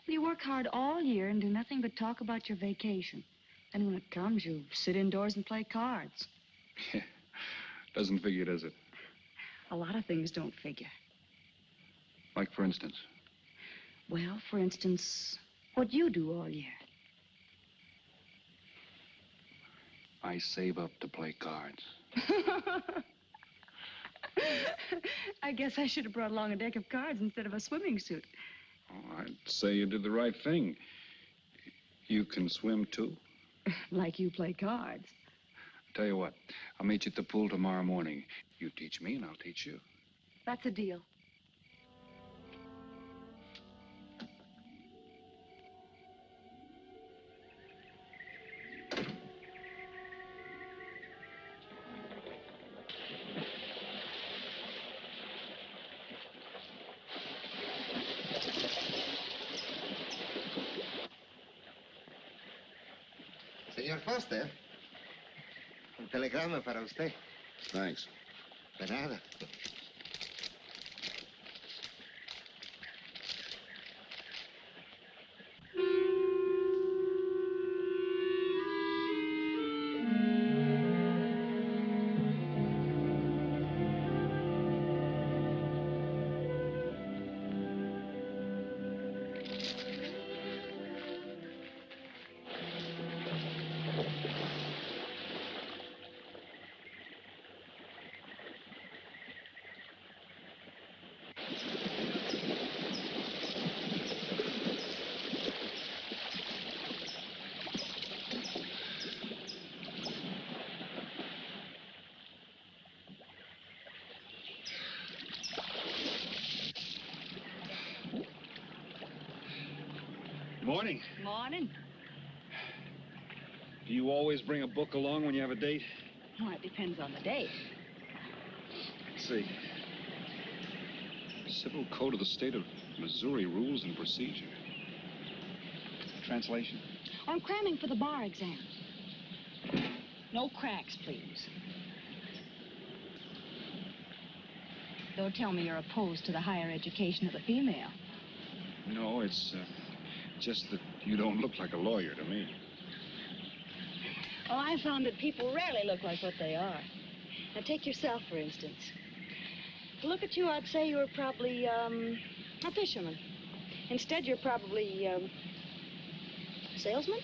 Well, you work hard all year and do nothing but talk about your vacation. And when it comes, you sit indoors and play cards. Yeah. Doesn't figure, does it? A lot of things don't figure. Like, for instance? Well, for instance, what you do all year. I save up to play cards. I guess I should have brought along a deck of cards instead of a swimming suit. Oh, I'd say you did the right thing. You can swim, too? Like you play cards. Tell you what, I'll meet you at the pool tomorrow morning. You teach me and I'll teach you. That's a deal. Señor Foster, un telegrama para usted. Thanks. De nada. Morning. Morning. Do you always bring a book along when you have a date? Well, it depends on the date. Let's see. Civil Code of the State of Missouri Rules and Procedure. Translation? I'm cramming for the bar exam. No cracks, please. Don't tell me you're opposed to the higher education of the female. No, it's just that you don't look like a lawyer to me. Oh, I found that people rarely look like what they are. Now, take yourself, for instance. To look at you, I'd say you're probably, a fisherman. Instead, you're probably, a salesman?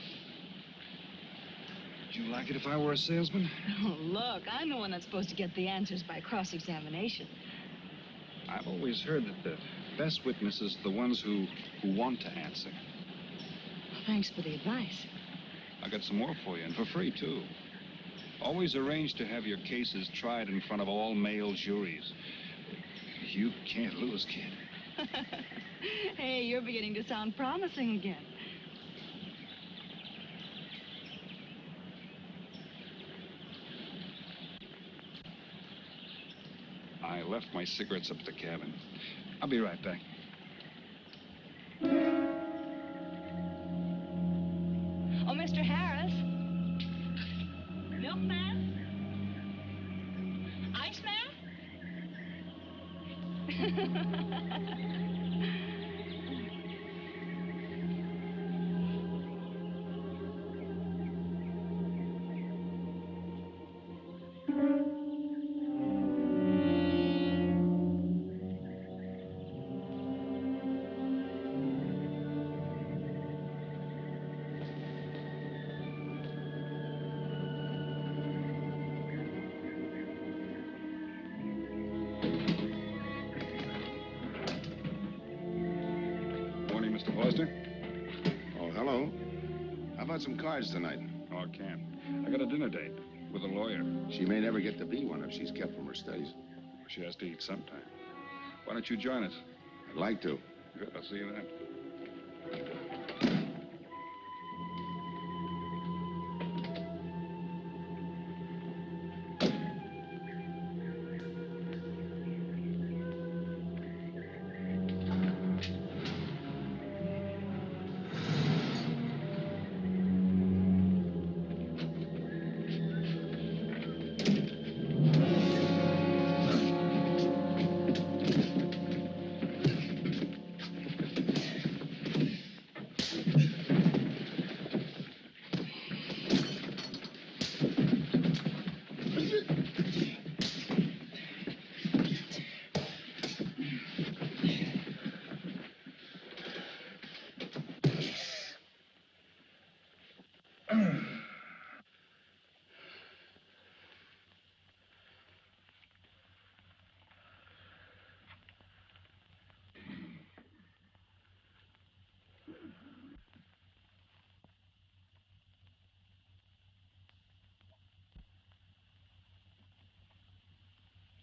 Would you like it if I were a salesman? Oh, look, I'm the one that's supposed to get the answers by cross-examination. I've always heard that the best witnesses are the ones who want to answer. Well, thanks for the advice. I got some more for you, and for free, too. Always arrange to have your cases tried in front of all male juries. You can't lose, kid. Hey, you're beginning to sound promising again. I left my cigarettes up at the cabin. I'll be right back. Oh, Mr. Harris. Milkman? Iceman? Morning, Mr. Foster. Oh, hello. How about some cards tonight? Oh, I can't. I got a dinner date with a lawyer. She may never get to be one if she's kept from her studies. She has to eat sometime. Why don't you join us? I'd like to. Good, I'll see you then.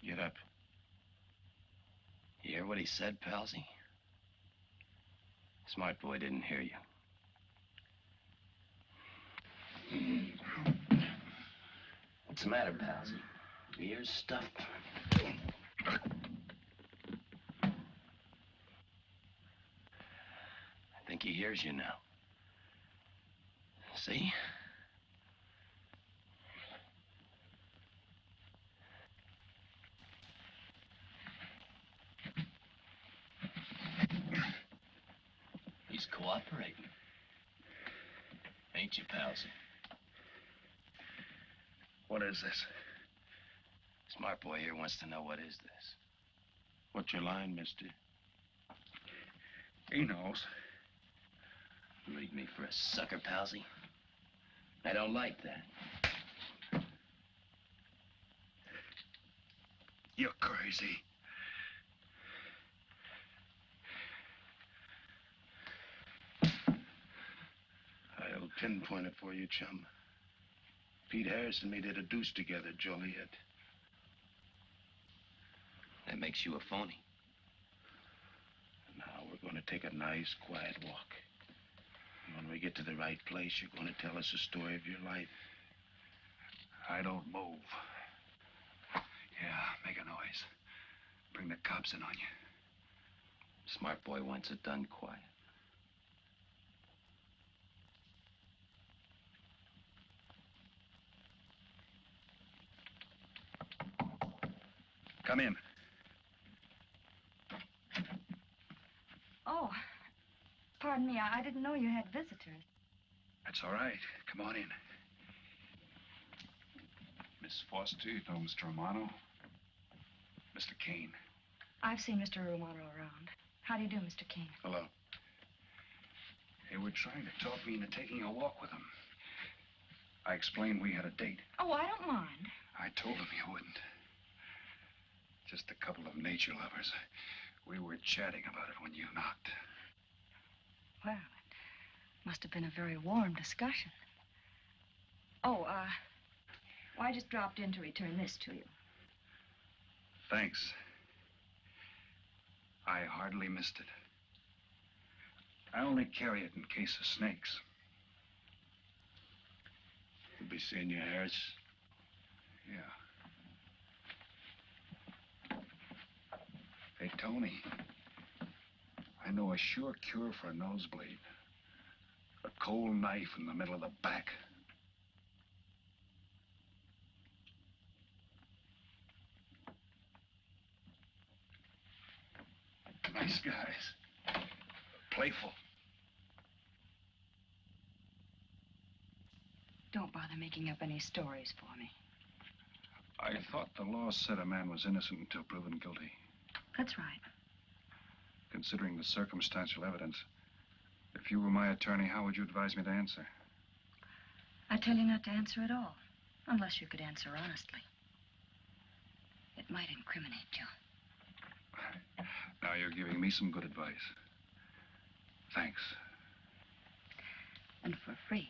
Get up. You hear what he said, Palsy? Smart boy didn't hear you. What's the matter, Palsy? Your ears stuffed? I think he hears you now. See? He's cooperating. Ain't you, Palsy? What is this? Smart boy here wants to know what is this. What's your line, mister? He knows. Read me for a sucker, Palsy. I don't like that. You're crazy. I'll pinpoint it for you, chum. Pete Harris and me did a deuce together, Joliet. That makes you a phony. Now we're going to take a nice, quiet walk. When we get to the right place, you're going to tell us the story of your life. I don't move. Yeah, make a noise. Bring the cops in on you. Smart boy wants it done quiet. Come in. Oh, pardon me. I didn't know you had visitors. That's all right. Come on in. Miss Foster, you know Mr. Romano? Mr. Kane. I've seen Mr. Romano around. How do you do, Mr. Kane? Hello. They were trying to talk me into taking a walk with them. I explained we had a date. Oh, I don't mind. I told them you wouldn't. Just a couple of nature lovers. We were chatting about it when you knocked. Well, it must have been a very warm discussion. Oh, well, I just dropped in to return this to you. Thanks. I hardly missed it. I only carry it in case of snakes. You'll be seeing you, Harris. Yeah. Hey, Tony. I know a sure cure for a nosebleed. A cold knife in the middle of the back. Nice guys. Playful. Don't bother making up any stories for me. I thought the law said a man was innocent until proven guilty. That's right. Considering the circumstantial evidence, if you were my attorney, how would you advise me to answer? I tell you not to answer at all, unless you could answer honestly. It might incriminate you. Now you're giving me some good advice. Thanks. And for free.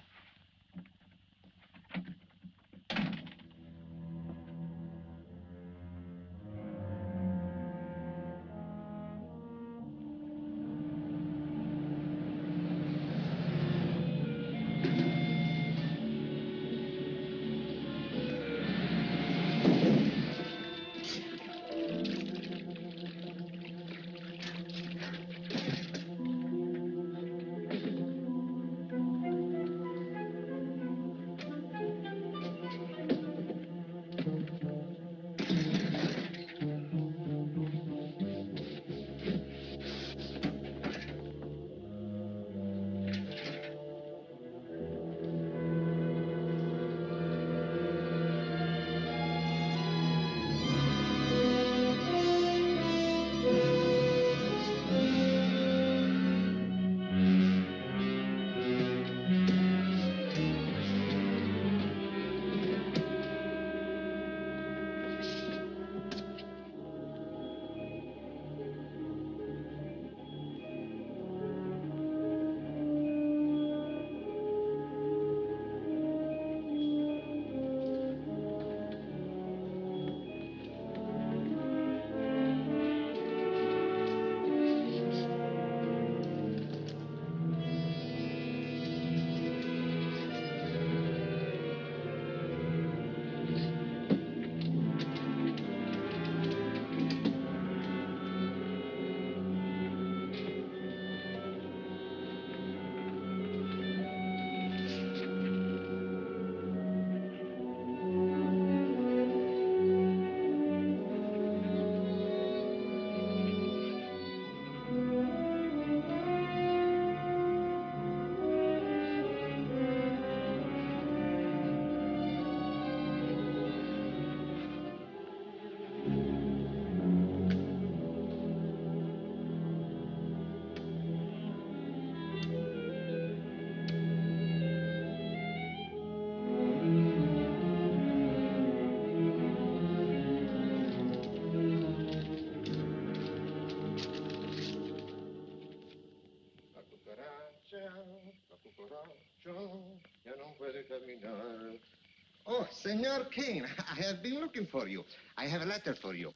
Oh, Senor Kane, I have been looking for you. I have a letter for you.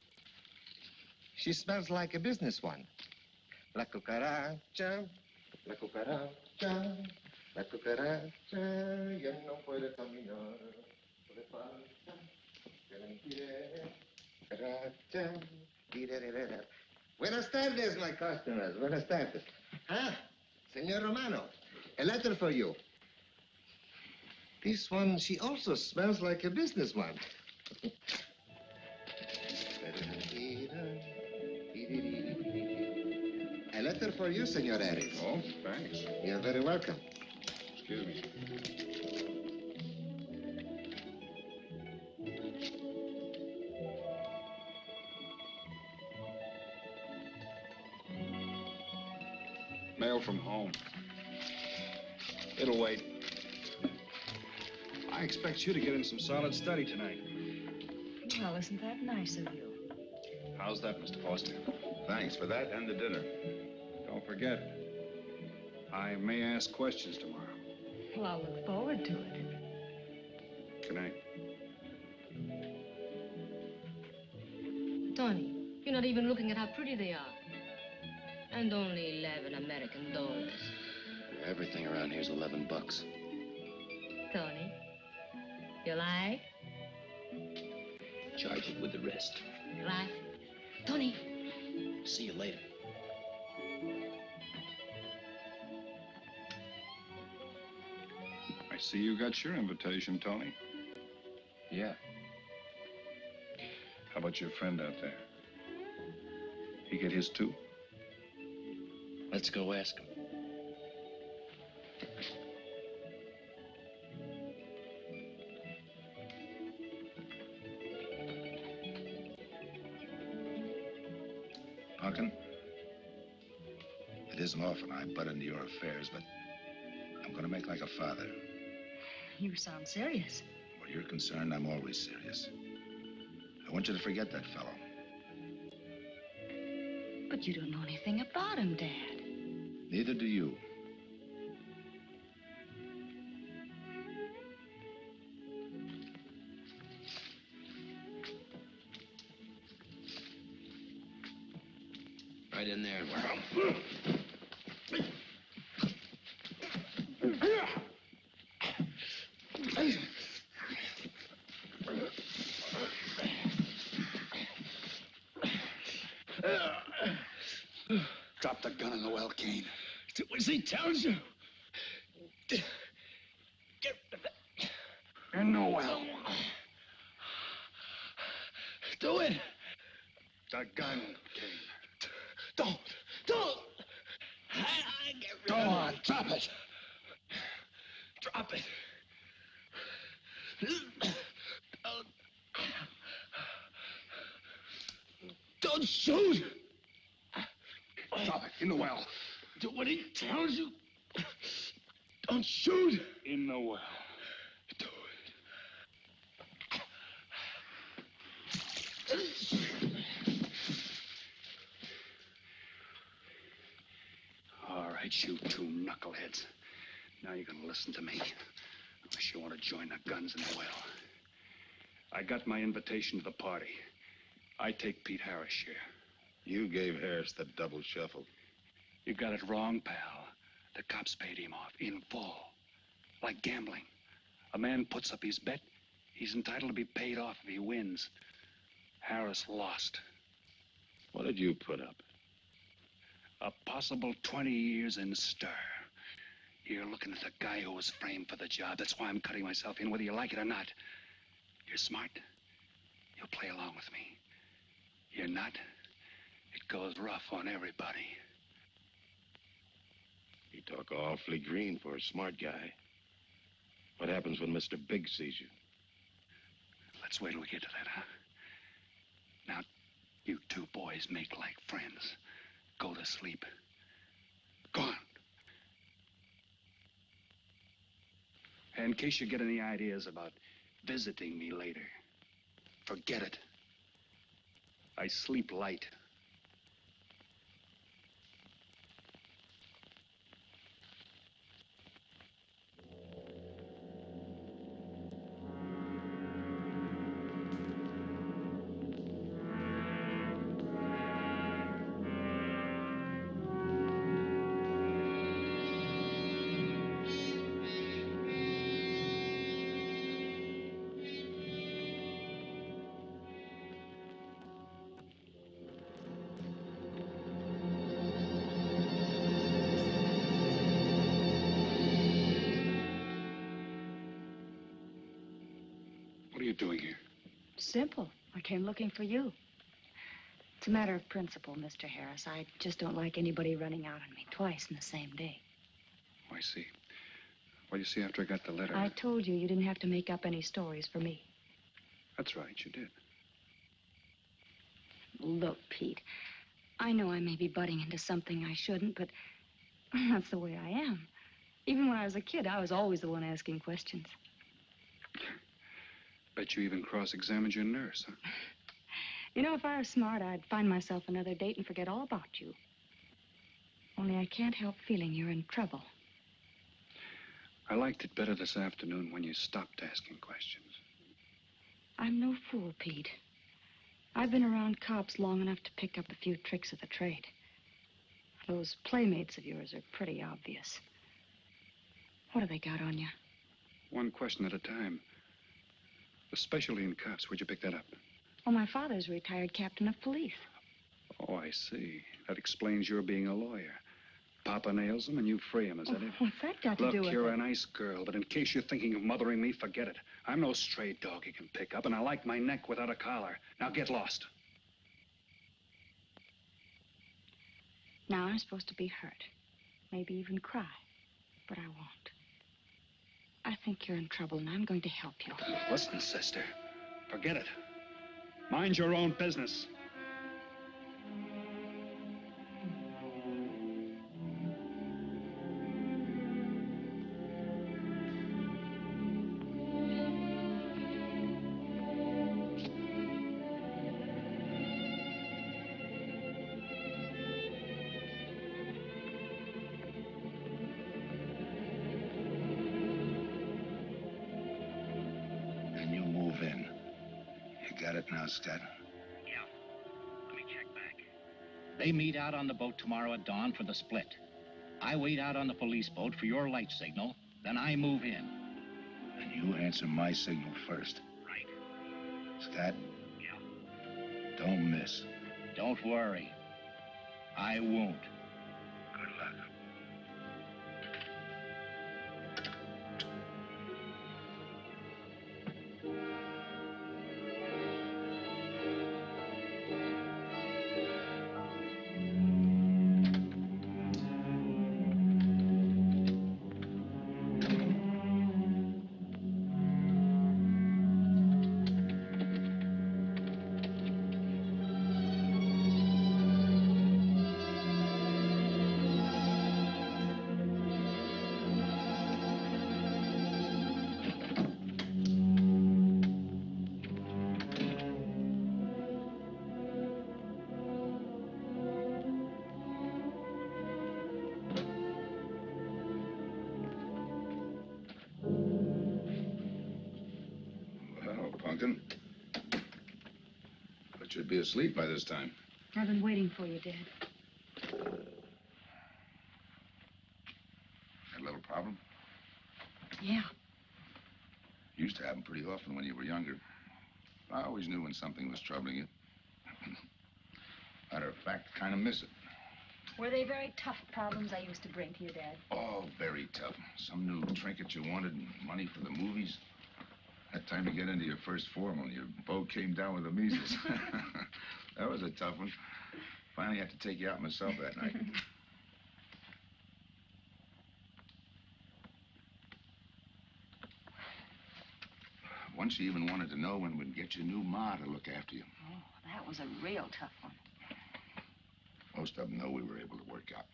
She smells like a business one. La cucaracha, la cucaracha. La cucaracha ya no puede caminar. Le falta que le tire. Cucaracha. Tirerera. Buenas tardes, my customers. Buenas tardes. Ah, Senor Romano, a letter for you. This one, she also smells like a businessman. A letter for you, Senor Harris. Oh, thanks. You're very welcome. Excuse me. Mail from home. It'll wait. I expect you to get in some solid study tonight. Well, isn't that nice of you? How's that, Mr. Foster? Thanks for that and the dinner. Don't forget, I may ask questions tomorrow. Well, I'll look forward to it. Good night. Tony, you're not even looking at how pretty they are. And only 11 American dollars. Everything around here's $11. Tony, you like? Charge it with the rest. Right. Tony. See you later. I see you got your invitation, Tony. Yeah. How about your friend out there? He get his too? Let's go ask him. Duncan, it isn't often I butt into your affairs, but I'm going to make like a father. You sound serious. Where you're concerned, I'm always serious. I want you to forget that fellow. But you don't know anything about him, Dad. Neither do you. Right in there. Drop the gun in the well, Kane. Do as he tells you. Get In the well. Do it. The gun, Kane. Don't. I get rid Go of on, it. drop it. Drop it. Don't shoot. Drop it in the well. Do what he tells you. Don't shoot. In the well. Do All right, you two knuckleheads. Now you're gonna listen to me. Unless you want to join the guns in the well. I got my invitation to the party. I take Pete Harris' share. You gave Harris the double shuffle. You got it wrong, pal. The cops paid him off in full. Like gambling. A man puts up his bet, he's entitled to be paid off if he wins. Harris lost. What did you put up? A possible 20 years in stir. You're looking at the guy who was framed for the job. That's why I'm cutting myself in, whether you like it or not. You're smart. You'll play along with me. You're not. It goes rough on everybody. You talk awfully green for a smart guy. What happens when Mr. Big sees you? Let's wait till we get to that, huh? Now, you two boys make like friends. Go to sleep. Go on. And in case you get any ideas about visiting me later, forget it. I sleep light. you doing here? Simple. I came looking for you. It's a matter of principle, Mr. Harris. I just don't like anybody running out on me twice in the same day. Oh, I see. Well, you see, after I got the letter... I told you didn't have to make up any stories for me. That's right, you did. Look, Pete, I know I may be butting into something I shouldn't, but that's the way I am. Even when I was a kid, I was always the one asking questions. Bet you even cross-examined your nurse, huh? You know, if I were smart, I'd find myself another date and forget all about you. Only I can't help feeling you're in trouble. I liked it better this afternoon when you stopped asking questions. I'm no fool, Pete. I've been around cops long enough to pick up a few tricks of the trade. Those playmates of yours are pretty obvious. What have they got on you? One question at a time. Especially in cops. Where'd you pick that up? Well, my father's a retired captain of police. Oh, I see. That explains your being a lawyer. Papa nails him and you free him, is that it? What's that got to do with it? Look, you're a nice girl, but in case you're thinking of mothering me, forget it. I'm no stray dog you can pick up, and I like my neck without a collar. Now get lost. Now I'm supposed to be hurt. Maybe even cry. But I won't. I think you're in trouble, and I'm going to help you. Listen, sister. Forget it. Mind your own business. Now, Scott. Yeah. Let me check back. They meet out on the boat tomorrow at dawn for the split. I wait out on the police boat for your light signal, then I move in. And you answer my signal first. Right. Scott? Yeah. Don't miss. Don't worry. I won't. Good luck. But you'd be asleep by this time. I've been waiting for you, Dad. Had a little problem? Yeah. Used to happen pretty often when you were younger. I always knew when something was troubling you. Matter of fact, kind of miss it. Were they very tough problems I used to bring to you, Dad? Oh, very tough. Some new trinket you wanted, money for the movies. That time to get into your first formal, your boat came down with the measles. That was a tough one. Finally had to take you out myself that night. Once you even wanted to know when we'd get your new ma to look after you. Oh, that was a real tough one. Most of them know we were able to work out.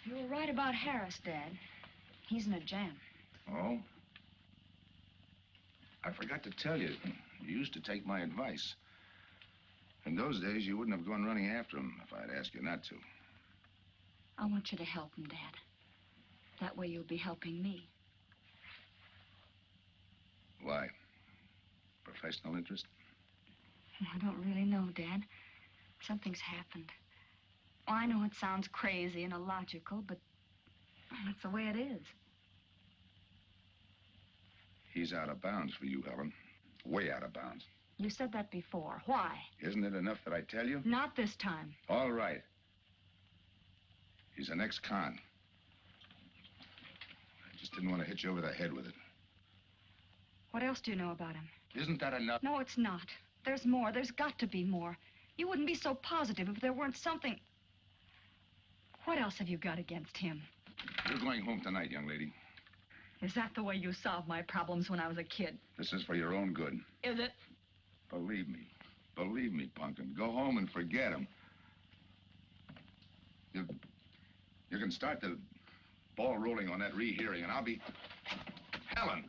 You were right about Harris, Dad. He's in a jam. Oh? I forgot to tell you, you used to take my advice. In those days, you wouldn't have gone running after him if I'd asked you not to. I want you to help him, Dad. That way you'll be helping me. Why? Professional interest? I don't really know, Dad. Something's happened. Oh, I know it sounds crazy and illogical, but that's the way it is. He's out of bounds for you, Helen. Way out of bounds. You said that before. Why? Isn't it enough that I tell you? Not this time. All right. He's an ex-con. I just didn't want to hit you over the head with it. What else do you know about him? Isn't that enough? No, it's not. There's more. There's got to be more. You wouldn't be so positive if there weren't something. What else have you got against him? You're going home tonight, young lady. Is that the way you solved my problems when I was a kid? This is for your own good. Is it? Believe me. Believe me, Pumpkin. Go home and forget him. You can start the ball rolling on that rehearing, and I'll be... Helen!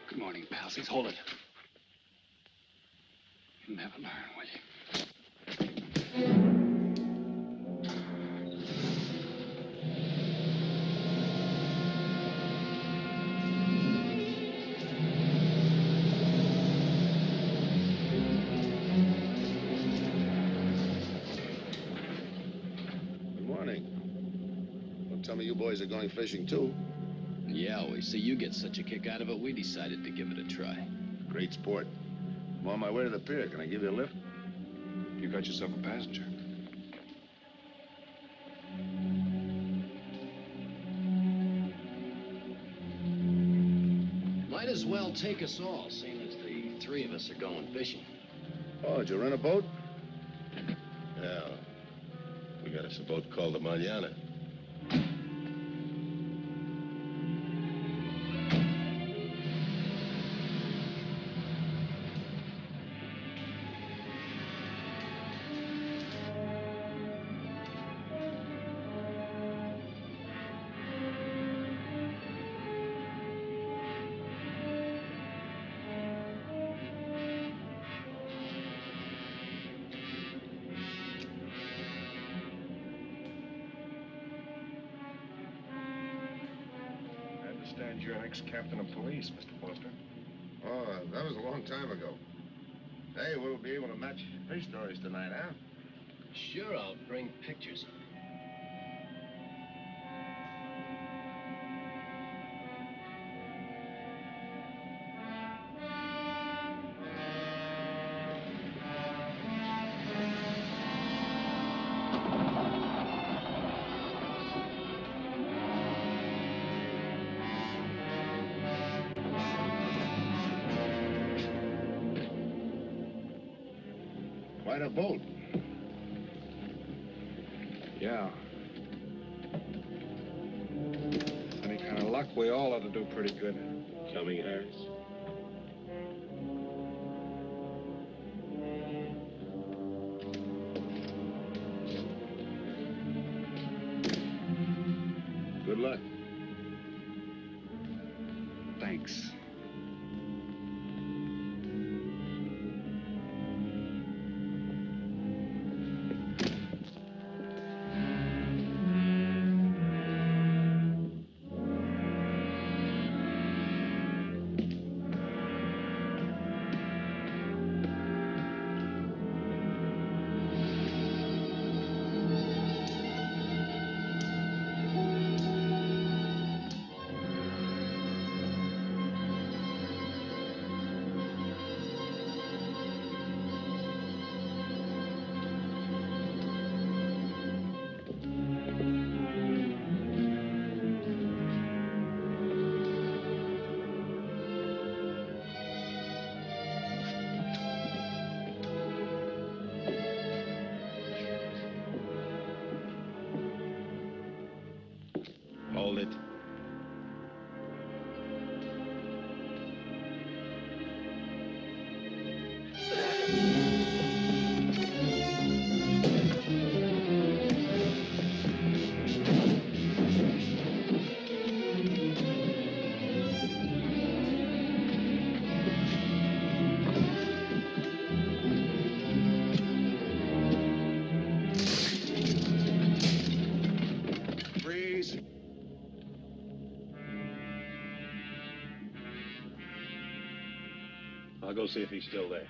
Good morning, palsies. Hold it. You'll never learn, will you? Good morning. Don't tell me you boys are going fishing, too. Yeah, we see you get such a kick out of it, we decided to give it a try. Great sport. I'm on my way to the pier. Can I give you a lift? You got yourself a passenger. Might as well take us all, seeing as the three of us are going fishing. Oh, did you rent a boat? Yeah. We got us a boat called the Mañana. You're an ex-captain of police, Mr. Foster. Oh, that was a long time ago. Hey, we'll be able to match fish stories tonight, huh? Sure, I'll bring pictures. Quite a boat. Yeah. Any kind of luck, we all ought to do pretty good. Coming, Harris? Good luck. Thanks. Freeze. I'll go see if he's still there.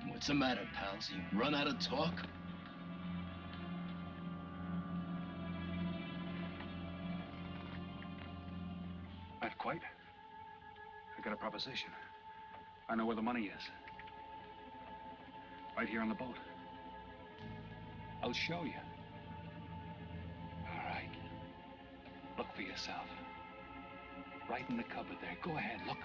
What's the matter, pals? You run out of talk? Not quite. I got a proposition. I know where the money is. Right here on the boat. I'll show you. All right. Look for yourself. Right in the cupboard there. Go ahead, look.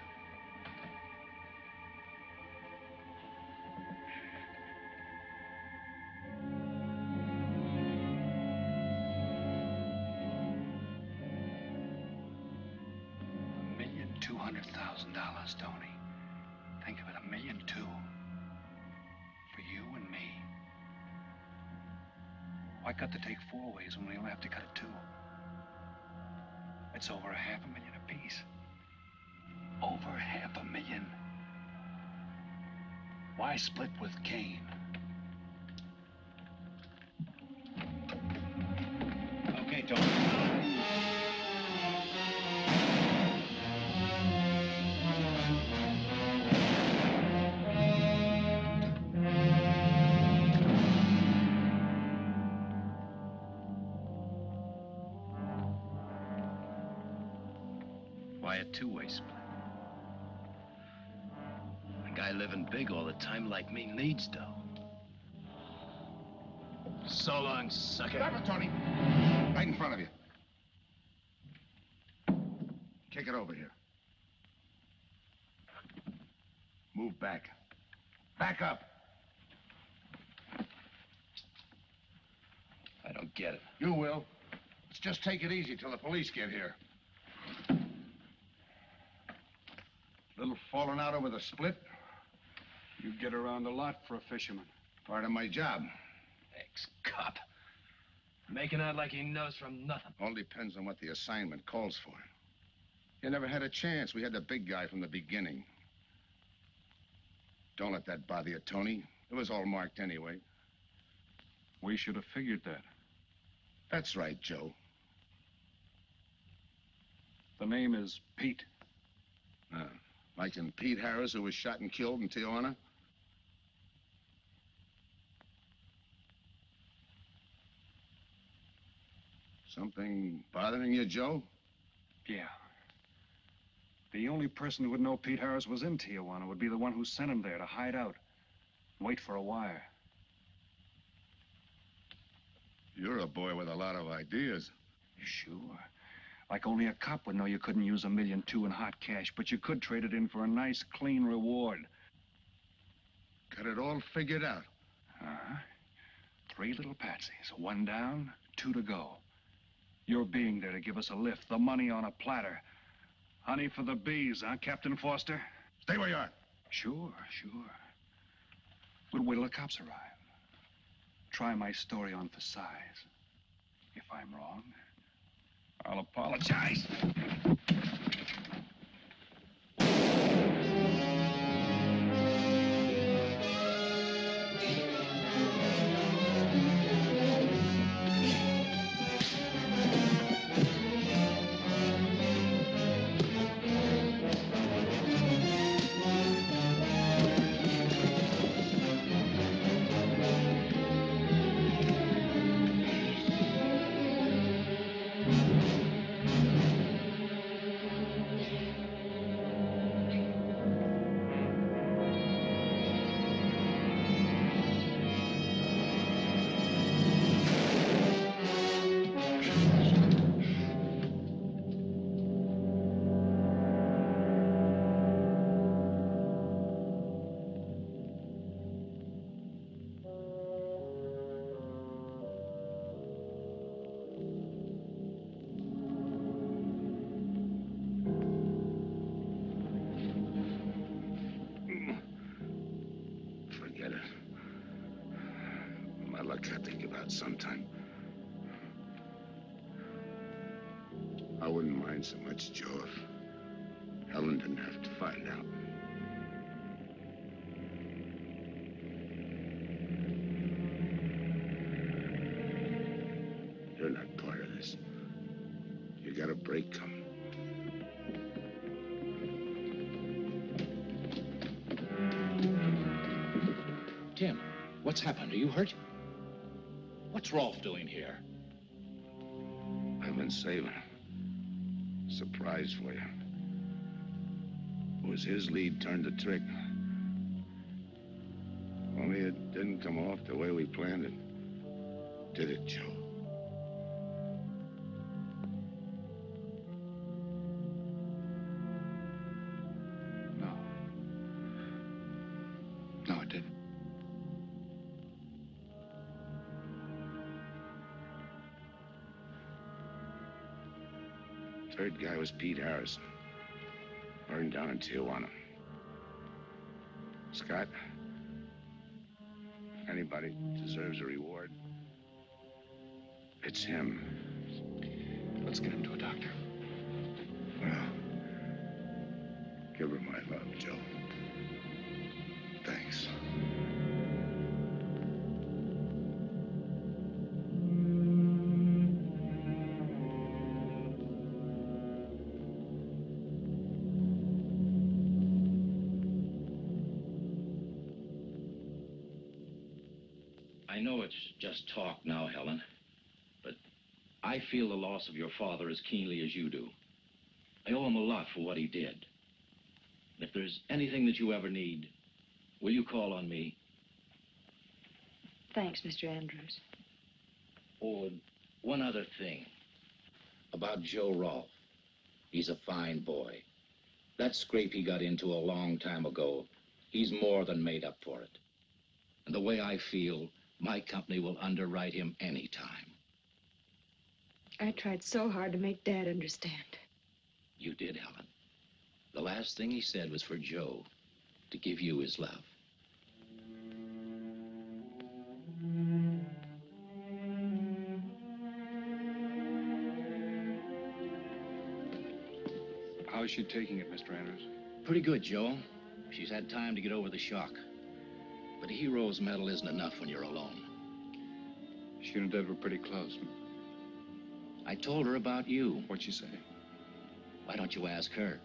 $1,200,000, Tony. Think of it, $1.2 million. For you and me. Why cut the take 4 ways when we only have to cut it 2? It's over $500,000 apiece. Over $500,000. Why split with Kane? Okay, Tony. Why a two-way split? A guy living big all the time like me needs dough. So long, sucker. Stop it, Tony. Right in front of you. Kick it over here. Move back. Back up. I don't get it. You will. Let's just take it easy till the police get here. Little falling out over the split. You get around a lot for a fisherman. Part of my job. Ex-cop. Making out like he knows from nothing. All depends on what the assignment calls for. You never had a chance. We had the big guy from the beginning. Don't let that bother you, Tony. It was all marked anyway. We should have figured that. That's right, Joe. The name is Pete. Like in Pete Harris, who was shot and killed in Tijuana? Something bothering you, Joe? Yeah. The only person who would know Pete Harris was in Tijuana would be the one who sent him there to hide out. Wait for a wire. You're a boy with a lot of ideas. Sure. Like only a cop would know you couldn't use $1.2 million in hot cash, but you could trade it in for a nice, clean reward. Got it all figured out. 3 little patsies. 1 down, 2 to go. Your being there to give us a lift, the money on a platter. Honey for the bees, huh, Captain Foster? Stay where you are. Sure. We'll wait till the cops arrive. Try my story on for size. If I'm wrong, I'll apologize. out sometime. I wouldn't mind so much, Joe, if Helen didn't have to find out. You're not part of this. You got a break coming. Tim, what's happened? Are you hurt? What's Rolfe doing here? I've been saving. Surprise for you. It was his lead turned the trick. Only it didn't come off the way we planned it. Did it, Joe? No. No, it didn't. Third guy was Pete Harrison. Burned down in Tijuana. Scott, if anybody deserves a reward, it's him. Let's get him to a doctor. Well, give her my love, Joe. Thanks. I know it's just talk now, Helen, but I feel the loss of your father as keenly as you do. I owe him a lot for what he did. If there's anything that you ever need, will you call on me? Thanks, Mr. Andrews. Oh, and one other thing. About Joe Rolfe. He's a fine boy. That scrape he got into a long time ago, he's more than made up for it. And the way I feel, my company will underwrite him anytime. I tried so hard to make Dad understand. You did, Helen. The last thing he said was for Joe to give you his love. How's she taking it, Mr. Andrews? Pretty good, Joe. She's had time to get over the shock. But a hero's medal isn't enough when you're alone. She and Dad were pretty close. I told her about you. What'd she say? Why don't you ask her?